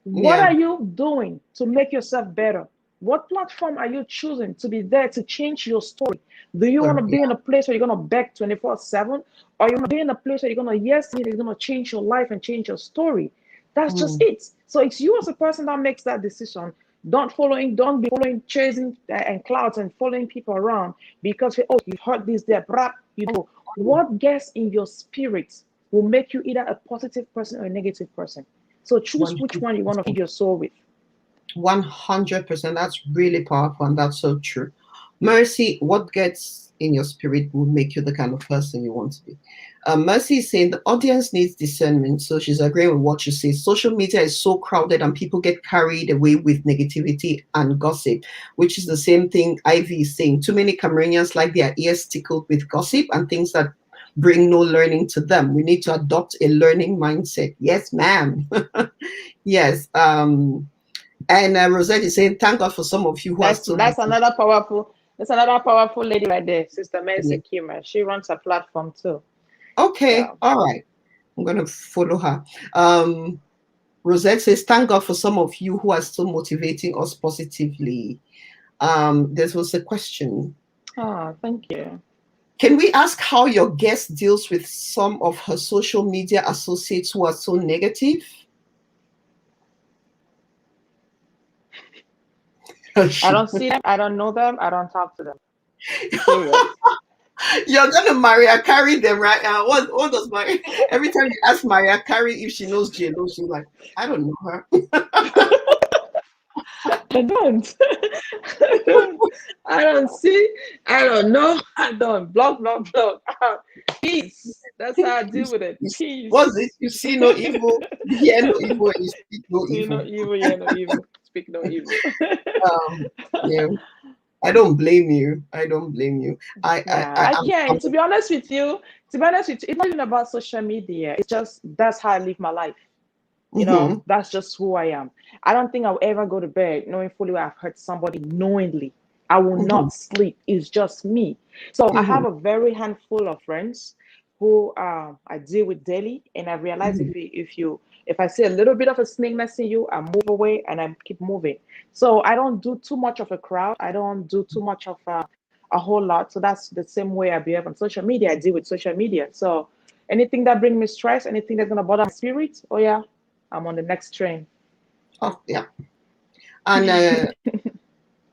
What yeah, are you doing to make yourself better? What platform are you choosing to be there to change your story? Do you want to Yeah. be in a place where you're going to beg 24/7? Or you want to be in a place where you're going to, yes, you're going to change your life and change your story? That's just Mm. it. So it's you as a person that makes that decision. Don't be following, chasing and clouds and following people around because, oh, you've heard this there, brap, you know. What gets in your spirit will make you either a positive person or a negative person. So choose which one you want to feed 100%. your soul with. 100%. That's really powerful, and that's so true. Mercy, what gets in your spirit will make you the kind of person you want to be. Mercy is saying the audience needs discernment. So she's agreeing with what you say. Social media is so crowded and people get carried away with negativity and gossip, which is the same thing Ivy is saying. Too many Cameroonians like their ears tickled with gossip and things that bring no learning to them. We need to adopt a learning mindset. Yes, ma'am. Yes. And Rosette is saying, thank God for some of you who are That's still that's motivated. another powerful that's another powerful lady right there, Sister Yeah. Mercy Kima. She runs a platform too. Okay, So all right. I'm going to follow her. Um, Rosette says, thank God for some of you who are still motivating us positively. There was a question. thank you. Can we ask how your guest deals with some of her social media associates who are so negative? I don't see them, I don't know them, I don't talk to them. Period. You're gonna Maria Carey them right now. What does Maria every time you ask Maria Carey if she knows JLo, she's like, I don't know her. I don't. I don't. I don't see. I don't know. I don't. Block, block, block. Peace. That's how I deal with it. What's it? Peace. You see no evil, you hear no evil, and you speak no See no evil. evil, yeah, no evil. Speak no evil. Um, yeah, I don't blame you. I don't blame you. Yeah, I I I'm can't. To be honest with you, it's not even about social media. It's just that's how I live my life. mhm, That's just who I am. I don't think I'll ever go to bed knowing fully well I've hurt somebody knowingly. I will mhm, not sleep. It's just me. So I mhm, have a very handful of friends who I deal with daily, and I realize mhm, if I see a little bit of a snake in you, I move away and I keep moving. So I don't do too much of a crowd. I don't do too much of a whole lot. So that's the same way I behave on social media. I deal with social media. So anything that brings me stress, anything that's gonna bother my spirit, oh yeah, I'm on the next train. oh yeah.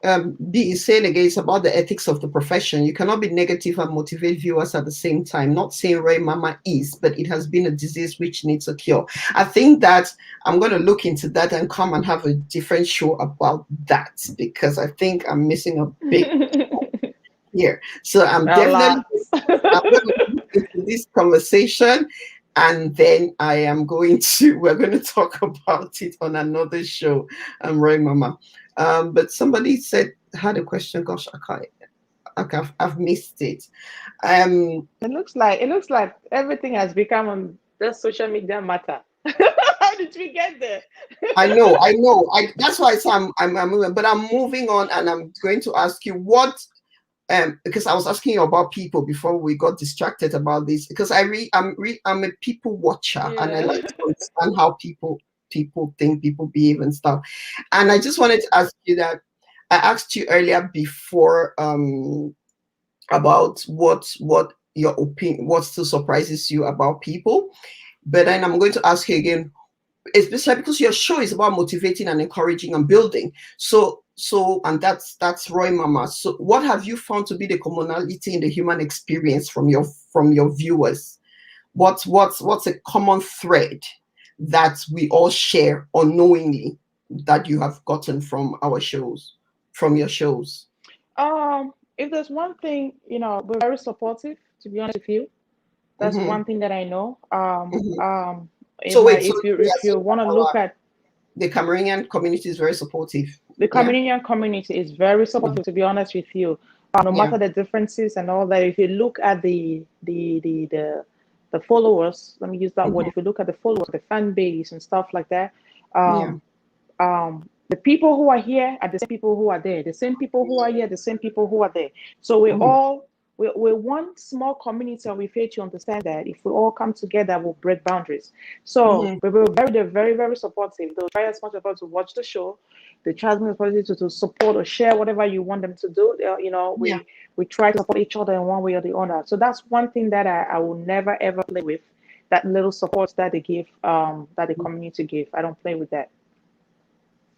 And B is saying again, it's about the ethics of the profession. You cannot be negative and motivate viewers at the same time. Not saying Roy Mamah is, but it has been a disease which needs a cure. I think that I'm going to look into that and come and have a different show about that because I think I'm missing a big here. So I'm A definitely lot. I'm going to look into this conversation and then we're going to talk about it on another show. I'm Roy Mama. But somebody had a question. Gosh, I can't. Okay, I've missed it. Um, It looks like everything has become the social media matter. How did we get there? I know, I know. That's why I say I'm moving, but I'm moving on, and I'm going to ask you what because I was asking you about people before we got distracted about this because I'm a people watcher and I like Yeah. to understand how people think, people behave and stuff. And I just wanted to ask you that I asked you earlier before about what your opinion, what still surprises you about people, but then I'm going to ask you again, especially because your show is about motivating and encouraging and building. And that's Roy Mama. So what have you found to be the commonality in the human experience from your viewers? What's a common thread that we all share unknowingly that you have gotten from our shows, from your shows? If there's one thing, we're very supportive, to be honest with you. That's Hmm. one thing that I know. Hmm. If So my wait, so if you we if you assume that want to look at the Cameroonian community is very supportive. the Yeah. Cameroonian community is very Mhm. supportive, to be honest with you. No Yeah. matter the differences and all that, if you look at the followers, let me use that word. Hmm. If you look at the followers, the fan base and stuff like that, Yeah. um, the people who are here are the same people who are there. The same people who are here, the same people who are there. So we're Hmm. all we're one small community, and we fail to understand that if we all come together, we'll break boundaries. So Mhm. they're very, very supportive. They'll try as much as possible to watch the show. They try as much as possible to support or share whatever you want them to do. Yeah. We try to support each other in one way or the other. So that's one thing that I will never ever play with. That little support that they give, that the community give. I don't play with that.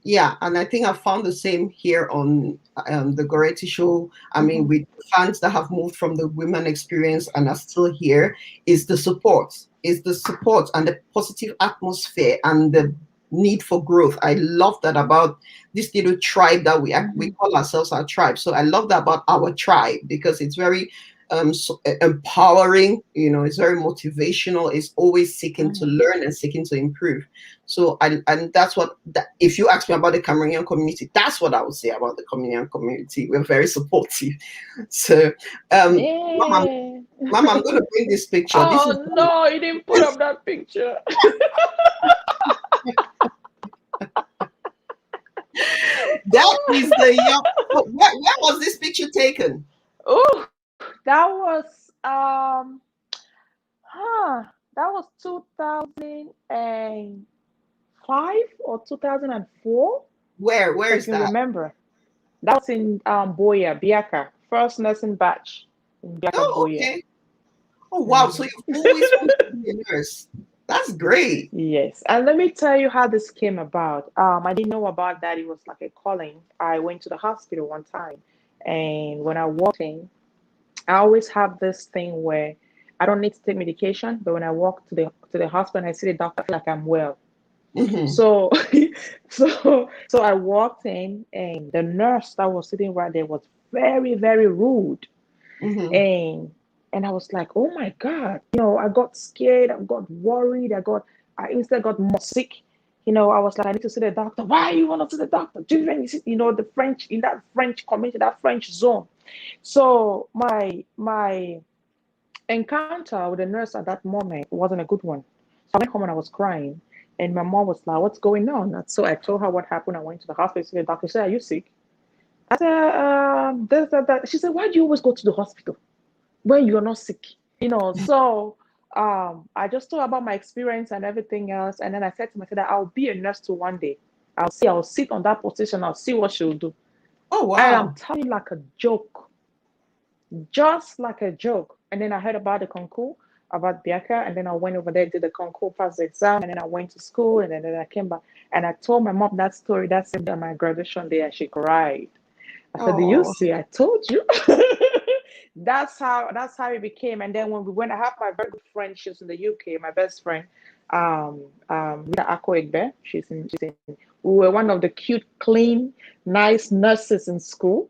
Yeah, and I think I found the same here on the Goretti show. I mean, Mm-hmm. with fans that have moved from the women experience and are still here, is the support and the positive atmosphere and the need for growth. I love that about this little tribe that we Mm-hmm. call ourselves our tribe. So I love that about our tribe because it's very empowering. It's very motivational. It's always seeking to Mm-hmm. learn and seeking to improve. So, and that's if you ask me about the Cameroonian community, that's what I would say about the Cameroonian community. We're very supportive. So, Mama, Yeah. Mama, I'm going to bring this picture. This is Oh no, you didn't put up that picture. that is the young. Where was this picture taken? Oh, that was huh, that was 2005 or 2004, Where if I is can that? remember. That was in Boya, Biaka, first nursing batch in Biaka, Oh, Boya. okay. Oh, wow. So Mhm. you've always wanted to be a nurse. That's great. Yes, and let me tell you how this came about. I didn't know about that. It was like a calling. I went to the hospital one time, and when I walked in, I always have this thing where I don't need to take medication, but when I walk to the hospital and I see the doctor, I feel like I'm well. Hmm. So, so I walked in, and the nurse that was sitting right there was very, very rude, Hmm. and I was like, oh my God, I got scared, I got worried, I instead got more sick. I was like, I need to see the doctor. Why you want to see the doctor? Do you even see, the French in that French community, that French zone? So my encounter with the nurse at that moment wasn't a good one. So I went home and I was crying. And my mom was like, what's going on? And so I told her what happened. I went to the hospital. The doctor said, are you sick? I said, this, that, that. She said, why do you always go to the hospital when you're not sick? So I just told her about my experience and everything else. And then I said to myself that I'll be a nurse too one day. I'll sit on that position. I'll see what she'll do. Oh, And I'm wow. telling you like a joke, just like a joke. And then I heard about the concours, about Biaka, and then I went over there, did the concours, passed the exam, and then I went to school, and then I came back. And I told my mom that story that same day on my graduation day, and she cried. I said, "Do you Oh. see? I told you." That's how it became. And then when we went, I have my very good friend. She's in the UK. My best friend, Rita Ako Egbe. She's in. We were one of the cute, clean, nice nurses in school.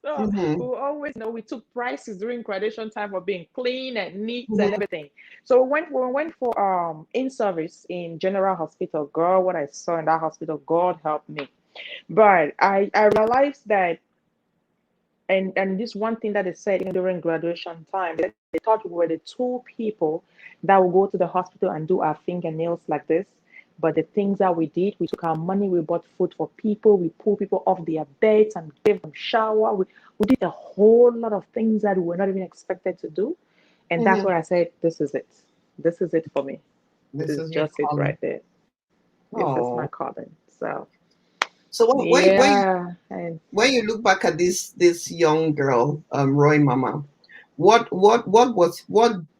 So we Hmm. were always, we took prizes during graduation time for being clean and neat and Hmm. everything. So we went for in service in General Hospital. Girl, what I saw in that hospital, God help me. But I realized that, and this one thing that they said even during graduation time, they thought we were the two people that will go to the hospital and do our fingernails like this. But the things that we did, we took our money, we bought food for people, we pulled people off their beds and gave them shower. We did a whole lot of things that we were not even expected to do. And that's Hmm. where I said, this is it. This is it for me. This This is is your just it calling. right there. This is my Oh. calling. So So yeah. And when you look back at this young girl, Roy Mama, what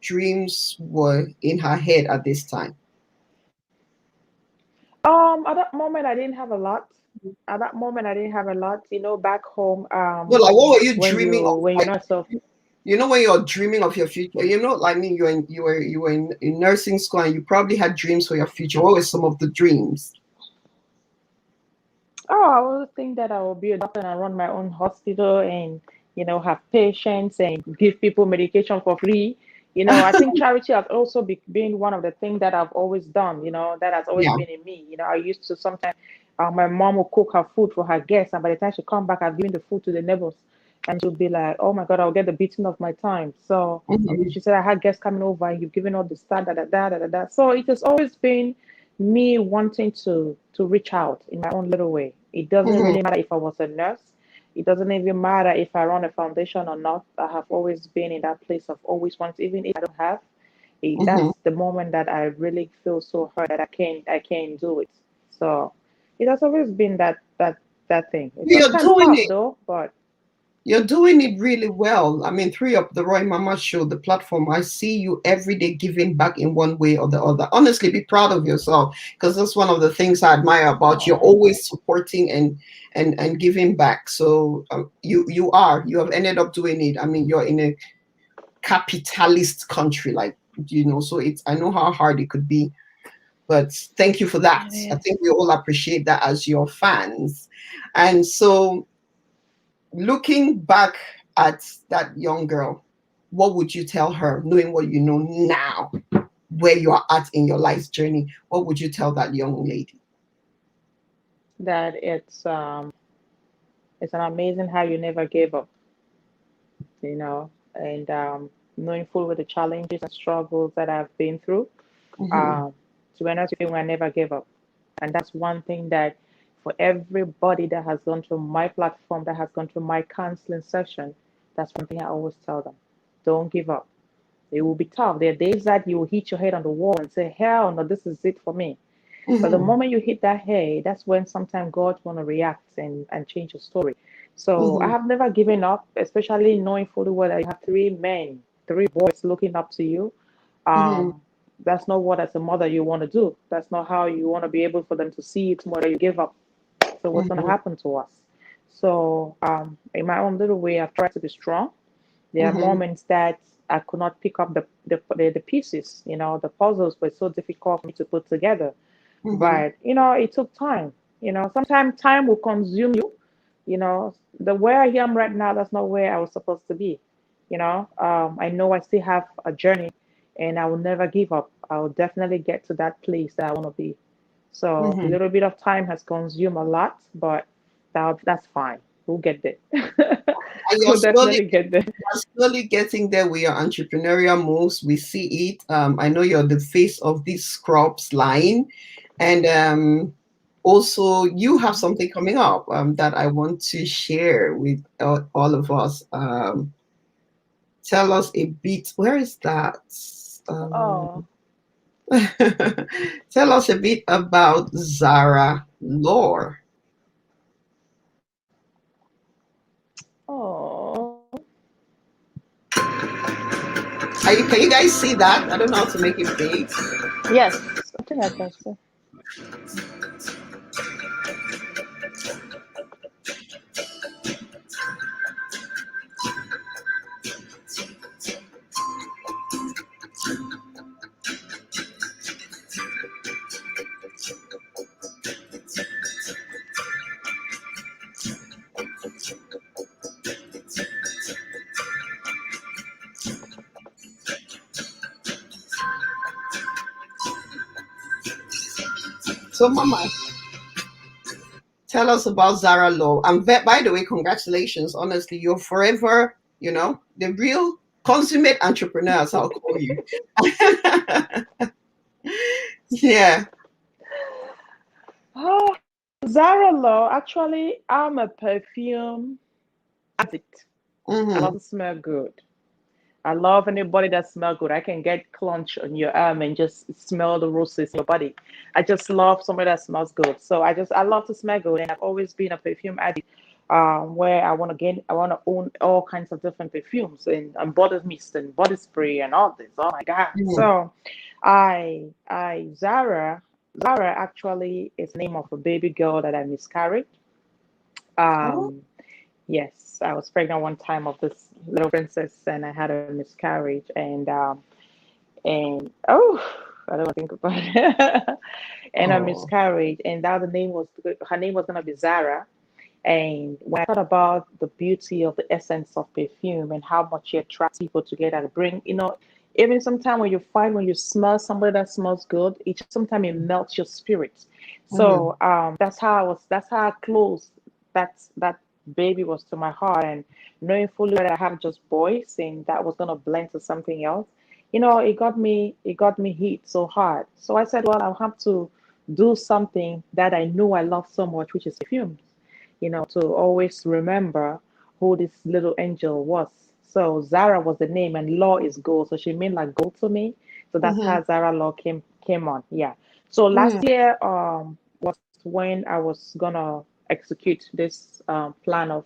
dreams were in her head at this time? At that moment, I didn't have a lot. At that moment, I didn't have a lot. Back home, No, like what were you when dreaming you of? when you're Like not so. when you're dreaming of your future, I mean, you were in nursing school and you probably had dreams for your future. What were some of the dreams? Oh, I always think that I will be a doctor and run my own hospital and have patients and give people medication for free. I think charity has also been one of the things that I've always done. That has always Yeah. been in me. I used to sometimes my mom will cook her food for her guests, and by the time she come back, I've given the food to the neighbors, and she'll be like, "Oh my God, I'll get the beating of my time." So Mhm. she said, "I had guests coming over, and you've given all the stuff, da da da da da da." So it has always been me wanting to reach out in my own little way. It doesn't Mhm. really matter if I was a nurse. It doesn't even matter if I run a foundation or not. I have always been in that place of always want, even if I don't have. Mm-hmm. That's the moment that I really feel so hurt that I can't do it. So it has always been that thing. It's You're sometimes doing tough it. though, but You're doing it really well. I mean, through the Roy Mama show, the platform, I see you every day giving back in one way or the other. Honestly, be proud of yourself because that's one of the things I admire about you. You're oh, always supporting and giving back. So you have ended up doing it. I mean, you're in a capitalist country, like so it's I know how hard it could be, but thank you for that. it I is. think we all appreciate that as your fans. And so looking back at that young girl, what would you tell her, knowing what you know now, where you are at in your life's journey? What would you tell that young lady? That it's an amazing how you never gave up, and knowing full with the challenges and struggles that I've been through. Mm-hmm, Um, to be honest with you, I never gave up. And that's one thing that for everybody that has gone through my platform, that has gone through my counseling session, that's one thing I always tell them. Don't give up. It will be tough. There are days that you will hit your head on the wall and say, hell no, this is it for me. But the mm-hmm, moment you hit that head, that's when sometimes God want to react and change your story. So I mm-hmm, have never given up, especially knowing fully well that you have three men, three boys looking up to you. mm-hmm, Um, that's not what as a mother you want to do. That's not how you want to be able for them to see it more that you give up. So what's going to mm-hmm, happen to us? So in my own little way, I've tried to be strong. There are mm-hmm, moments that I could not pick up the pieces. The puzzles were so difficult for me to put together. mm-hmm, But it took time. Sometimes time will consume you. The where I am right now, that's not where I was supposed to be. I know I still have a journey, and I will never give up. I will definitely get to that place that I want to be. So a mm-hmm. little bit of time has consumed a lot, but that's fine. We'll get there. And We'll definitely get there. you're slowly getting there with your entrepreneurial moves. We see it. I know you're the face of this scrubs line, and also you have something coming up that I want to share with all of us. Tell us a bit. Where is that? Um, Oh, tell us a bit about Zara Lore. oh, Can you guys see that? I don't know how to make it big. yes. I think I can say. So, Mama, tell us about Zara Law. And by the way, congratulations. Honestly, you're forever, the real consummate entrepreneur, as I'll call you. Yeah. Oh, Zara Law. Actually, I'm a perfume addict. I love Mm-hmm. to smell good. I love anybody that smells good. I can get clunch on your arm and just smell the roses in your body. I just love somebody that smells good. So I love to smell good, and I've always been a perfume addict. Where I want to own all kinds of different perfumes and body mist and body spray and all this. Oh my God! Mm-hmm. So, Zara actually is the name of a baby girl that I miscarried. Oh, Um, Yes, I was pregnant one time of this little princess, and I had a miscarriage, and oh, I don't think about it. And I oh. miscarried, and that the name was her name was gonna be Zara. And when I thought about the beauty of the essence of perfume and how much it attracts people together to bring, even sometimes when you find when you smell somebody that smells good, it sometimes it melts your spirit. Mm-hmm. So that's how close that baby was to my heart, and knowing fully that I have just boys and that was gonna blend to something else, it got me hit so hard. So I said, well, I'll have to do something that I know I love so much, which is perfume. to always remember who this little angel was. So Zara was the name, and Law is gold. So she meant like gold to me. So that's Mm-hmm. how Zara Law came on. Yeah. So last year was when I was gonna execute this plan of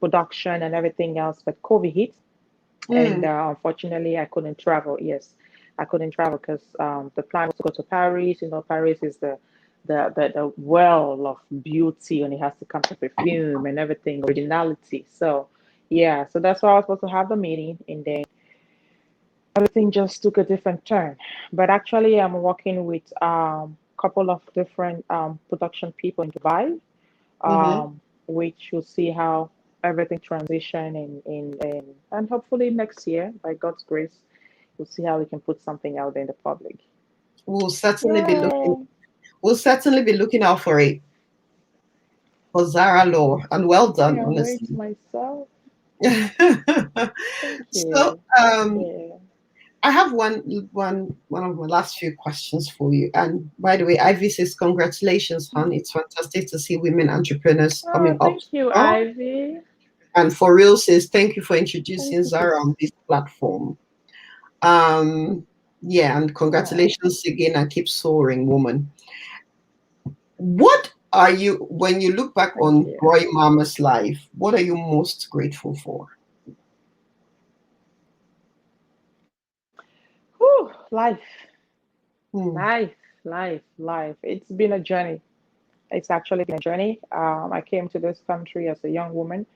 production and everything else, but COVID hit, and Mm-hmm. unfortunately I couldn't travel. Yes, I couldn't travel because the plan was to go to Paris. Paris is the well of beauty, and it has to come to perfume and everything, originality. So yeah, so that's why I was supposed to have the meeting, and then everything just took a different turn. But actually, I'm working with couple of different production people in Dubai, Mm-hmm. which you'll see how everything transition and hopefully next year, by God's grace, we'll see how we can put something out there in the public. We'll certainly be looking. Yay! We'll certainly be looking out for it for Zara Law, and well I done, can't wait honestly. myself. Thank So, you. Yeah. I have one of my last few questions for you. And by the way, Ivy says, "Congratulations, hon! It's fantastic to see women entrepreneurs Oh, coming up thank you, strong." Ivy. And for real says, "Thank you for Thank introducing you for. Zara on this platform." Um, yeah, and Oh, congratulations again, and keep soaring, woman. What are you, when you look back thank on you. Roy Mamah's life, what are you most grateful for? Whew, Hmm. life. It's been a journey. It's actually been a journey. I came to this country as a young woman,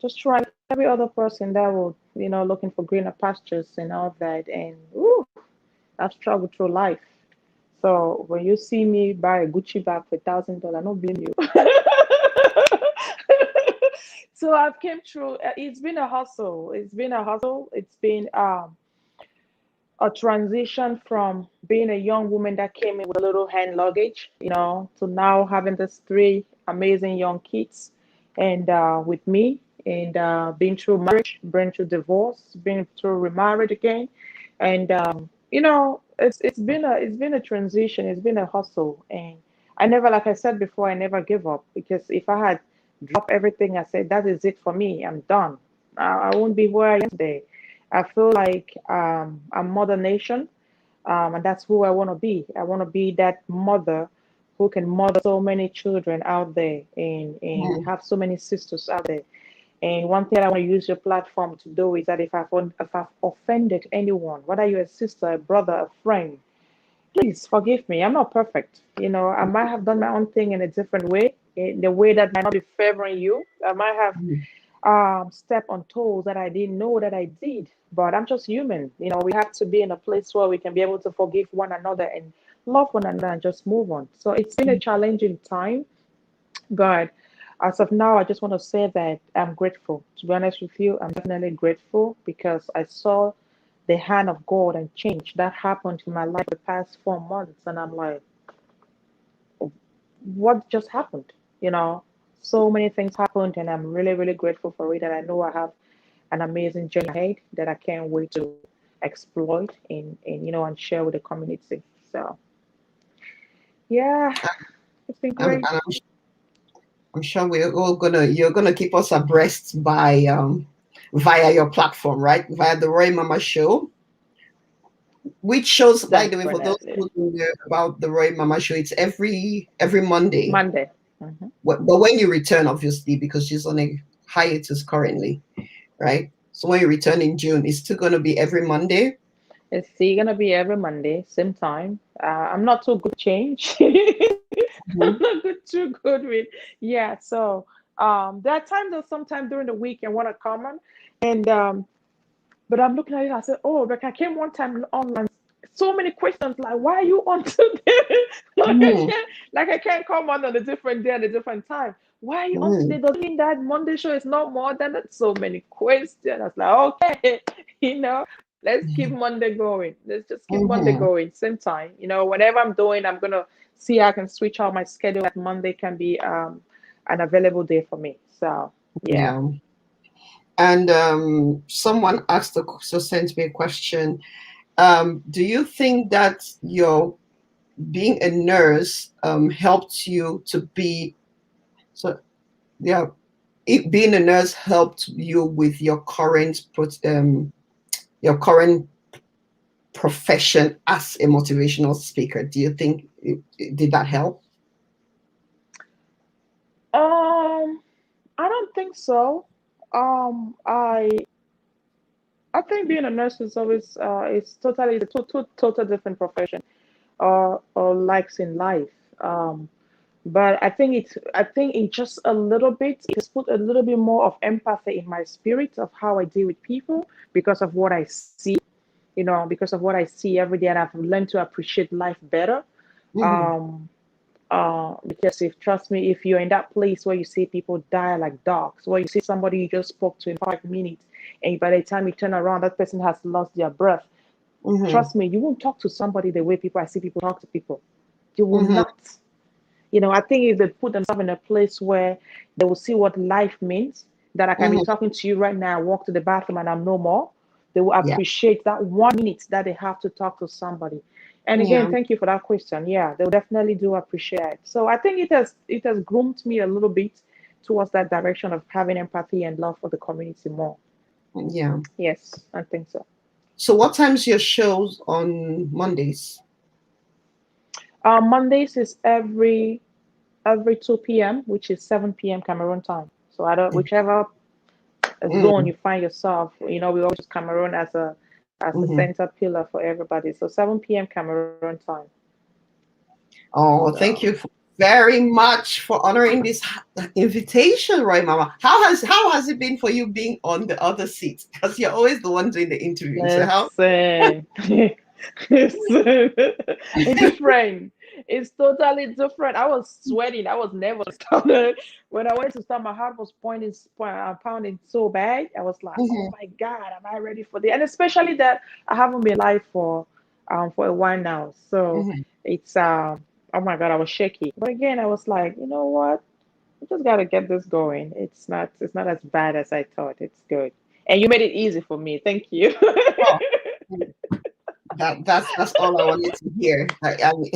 just trying every other person that will, looking for greener pastures and all that. And I've struggled through life. So when you see me buy a Gucci bag for $1,000, I don't blame you. So I've came through. It's been a hustle. It's been a hustle. It's been a transition from being a young woman that came in with a little hand luggage, to now having these three amazing young kids, and with me, and being through marriage, being through divorce, being through remarried again, and it's been a transition. It's been a hustle, and I never, like I said before, I never give up, because if I had dropped everything, I said that is it for me. I'm done. I won't be where I am today. I feel like I'm Mother Nation, and that's who I want to be. I want to be that mother who can mother so many children out there, and Hmm. have so many sisters out there. And one thing I want to use your platform to do is that if I've offended anyone, whether you're a sister, a brother, a friend, please forgive me. I'm not perfect. I might have done my own thing in a different way, in the way that might not be favoring you. I might have step on toes that I didn't know that I did. But I'm just human. We have to be in a place where we can be able to forgive one another and love one another and just move on. So it's been a challenging time, but as of now, I just want to say that I'm grateful. To be honest with you, I'm definitely grateful, because I saw the hand of God and change that happened in my life the past 4 months. And I'm like, what just happened? You know, so many things happened, and I'm really, really grateful for it. And I know I have an amazing journey ahead that I can't wait to exploit and share with the community. So yeah, it's been And great. I'm sure you're gonna keep us abreast by via your platform, right? Via the Roy Mama Show, which shows, by the way, for those Definitely. who don't know about the Roy Mama Show, it's every Monday. Monday. Hmm. But when you return, obviously, because she's on a hiatus currently, right? So when you return in June, it's still gonna be every Monday. It's still gonna be every Monday, same time. I'm not too good change. I'm Mhm. not too good with, yeah. So there are times that sometime during the week I want to come on, and but I'm looking at it. I said, oh, like I came one time online. So many questions like, why are you on today? Mhm. Like I can't come on a different day at a different time. Why are you on Mhm. today? Does it mean that Monday show is not more than that? So many questions. I was like, okay, let's keep Monday going. Let's just keep Monday Mhm. going. Same time. Whenever I'm doing, I'm gonna see how I can switch out my schedule. That Monday can be an available day for me. So yeah. Yeah. And someone so sent me a question. Do you think that your being a nurse helped you to be So yeah, being a nurse helped you with your current profession as a motivational speaker. Do you think did that help? Um, I don't think so. Um, I I think being a nurse is always it's totally it's a total different profession or likes in life. Um, but I think in just a little bit it's put a little bit more of empathy in my spirit of how I deal with people because of what I see, because of what I see every day, and I've learned to appreciate life better. Hmm. Um, because if trust me, if you're in that place where you see people die like dogs, where you see somebody you just spoke to in 5 minutes, and by the time you turn around, that person has lost their breath. Hmm. Trust me, you won't talk to somebody the way I see people talk to people. You will Hmm. not. I think if they put themselves in a place where they will see what life means, that I can be Hmm. talking to you right now, walk to the bathroom, and I'm no more, they will Yeah. appreciate that 1 minute that they have to talk to somebody. And again, Yeah. thank you for that question. Yeah, they'll definitely do appreciate it. So I think it has groomed me a little bit towards that direction of having empathy and love for the community more. Yeah. Yes, I think so. So what time's your shows on Mondays? Mondays is every 2 p.m., which is 7 p.m. Cameroon time. So I don't whichever zone Mm. you find yourself. We always use Cameroon as a Hmm. center pillar for everybody. So 7 p.m. Cameroon time. Oh, thank So you very much for honoring this invitation, Roy Mama. How has it been for you being on the other seat? Because you're always the one doing the interviewing. So how? listen, listen, it's different. It's totally different. I was sweating. I was nervous. When I went to start, my heart was pounding so bad. I was like, "Oh Mhm. my God, am I ready for this?" And especially that I haven't been live for a while now, so Mhm. it's oh my God, I was shaky. But again, I was like, you know what? I just gotta get this going. It's not as bad as I thought. It's good. And you made it easy for me. Thank you. Oh, that's all I wanted to hear. I mean,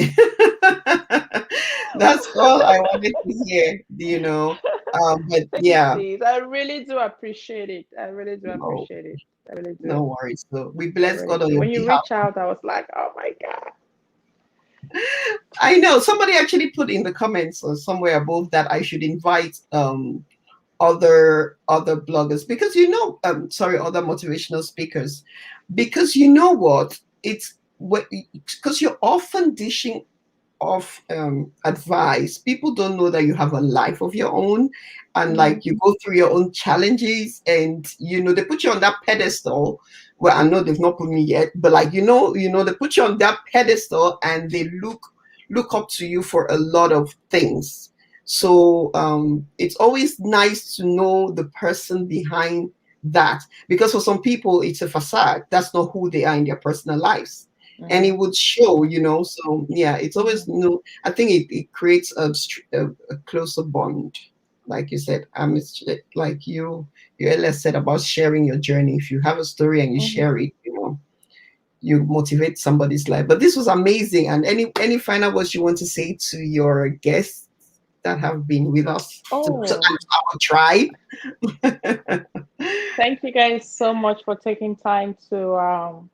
that's all I wanted to hear. But yeah, Please, I really do appreciate it. I really do no, appreciate it. I really no do. worries. So we I bless really God on do. your When you behalf. reach out, I was like, oh my God. I know somebody actually put in the comments or somewhere above that I should invite other bloggers, because sorry, other motivational speakers, because you know what, it's because you're often dishing of advice. People don't know that you have a life of your own, and Hmm. like you go through your own challenges, and they put you on that pedestal. Well, I know they've not put me yet, but like they put you on that pedestal, and they look up to you for a lot of things. So it's always nice to know the person behind that, because for some people it's a facade. That's not who they are in their personal lives, and it Hmm. would show. Hmm. So yeah, it's always Hmm. I think it creates a closer bond. Like you said, it's like you earlier said about sharing your journey. If you have a story and you Hmm. share it, you motivate somebody's life. But this was amazing. And any final words you want to say to your guests that have been with us, to Oh, our tribe? thank you guys so much for taking time to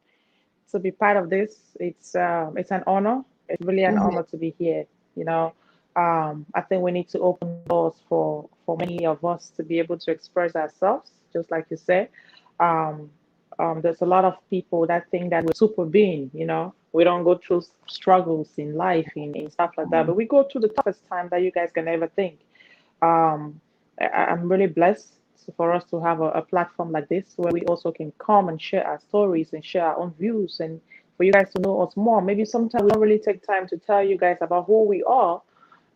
be part of this. It's an honor. It's really an Mhm. honor to be here. You know, I think we need to open doors for many of us to be able to express ourselves, just like you said. Um, there's a lot of people that think that we're super being. We don't go through struggles in life in stuff like that, but we go through the toughest time that you guys can ever think. um, I'm really blessed for us to have a platform like this where we also can come and share our stories and share our own views and for you guys to know us more. Maybe sometimes we don't really take time to tell you guys about who we are.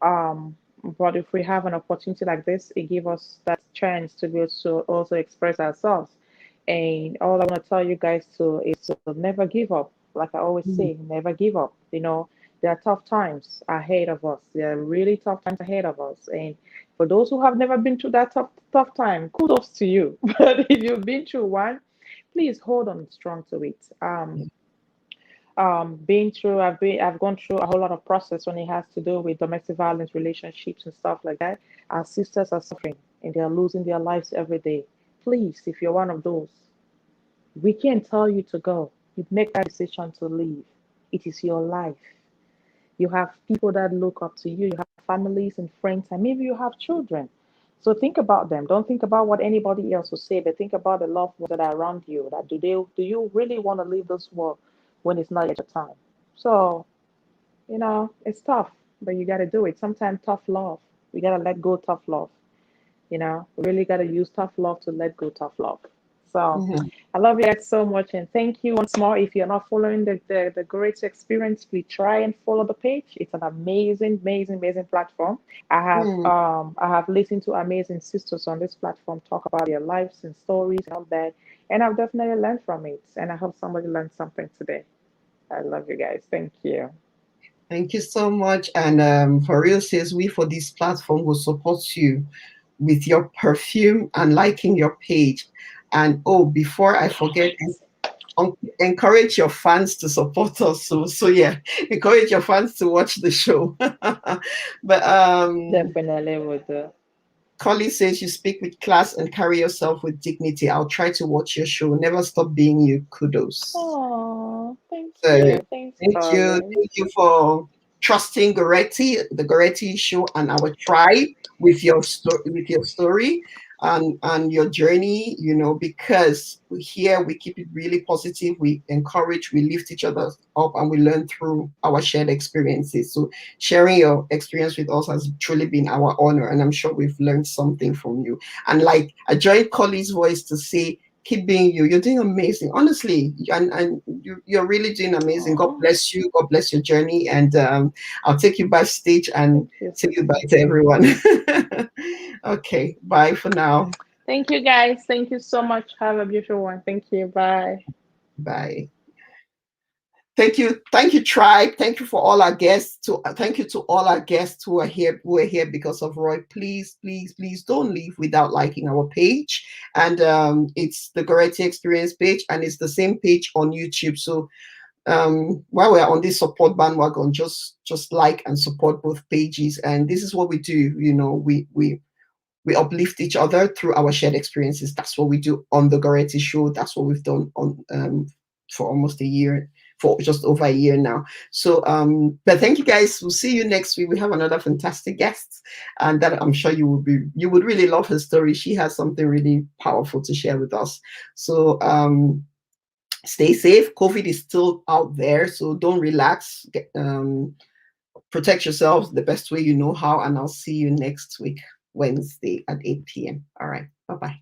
Um, but if we have an opportunity like this, it gives us that chance to be able to also express ourselves. And all I want to tell you guys is to never give up. Like I always say, never give up. There are tough times ahead of us. There are really tough times ahead of us. And for those who have never been through that tough time, kudos to you. But if you've been through one, please hold on strong to it. Being through, I've gone through a whole lot of process when it has to do with domestic violence, relationships, and stuff like that. Our sisters are suffering and they are losing their lives every day. Please, if you're one of those, we can't tell you to go. You make that decision to leave. It is your life. You have people that look up to you. You have families and friends, and maybe you have children. So think about them. Don't think about what anybody else will say, but think about the loved ones that are around you. That do you really want to leave this world when it's not yet your time? So, it's tough, but you got to do it. Sometimes tough love. We got to let go tough love. We really got to use tough love to let go tough love. So Mhm. I love you guys so much. And thank you once more. If you're not following the Great Experience, please try and follow the page. It's an amazing, amazing, amazing platform. Mm. I have listened to amazing sisters on this platform talk about their lives and stories and all that. And I've definitely learned from it. And I hope somebody learned something today. I love you guys. Thank you. Thank you so much. And for real, says we for this platform will support you with your perfume and liking your page. And oh, before I forget, Yes. encourage your fans to support us. So yeah, encourage your fans to watch the show. But Definitely would do. Collie says you speak with class and carry yourself with dignity. I'll try to watch your show. Never stop being you. Kudos. Oh, thank So you. Thanks, thank you. Carly. Thank you for trusting Goretti, the Goretti show, and our tribe with your story and your journey, because here we keep it really positive, we encourage, we lift each other up, and we learn through our shared experiences. So sharing your experience with us has truly been our honor, and I'm sure we've learned something from you. And like I joined Collie's voice to say, keep being you. You're doing amazing, honestly, and you're really doing amazing. God Oh, bless you. God bless your journey, and I'll take you backstage and thank you, say goodbye sister. to everyone. Okay, bye for now. Thank you, guys. Thank you so much. Have a beautiful one. Thank you. Bye. Bye. Thank you, tribe. Thank you for all our guests. Thank you to all our guests who are here because of Roy. Please, please, please don't leave without liking our page. And it's the Goretti Experience page, and it's the same page on YouTube. So while we're on this support bandwagon, just like and support both pages. And this is what we do. We uplift each other through our shared experiences. That's what we do on the Goretti show. That's what we've done on for almost a year, for just over a year now. So but thank you guys. We'll see you next week. We have another fantastic guest, and that I'm sure you would really love her story. She has something really powerful to share with us. So stay safe. COVID is still out there, so don't relax. Protect yourselves the best way you know how, and I'll see you next week, Wednesday at 8 p.m. All right. Bye bye.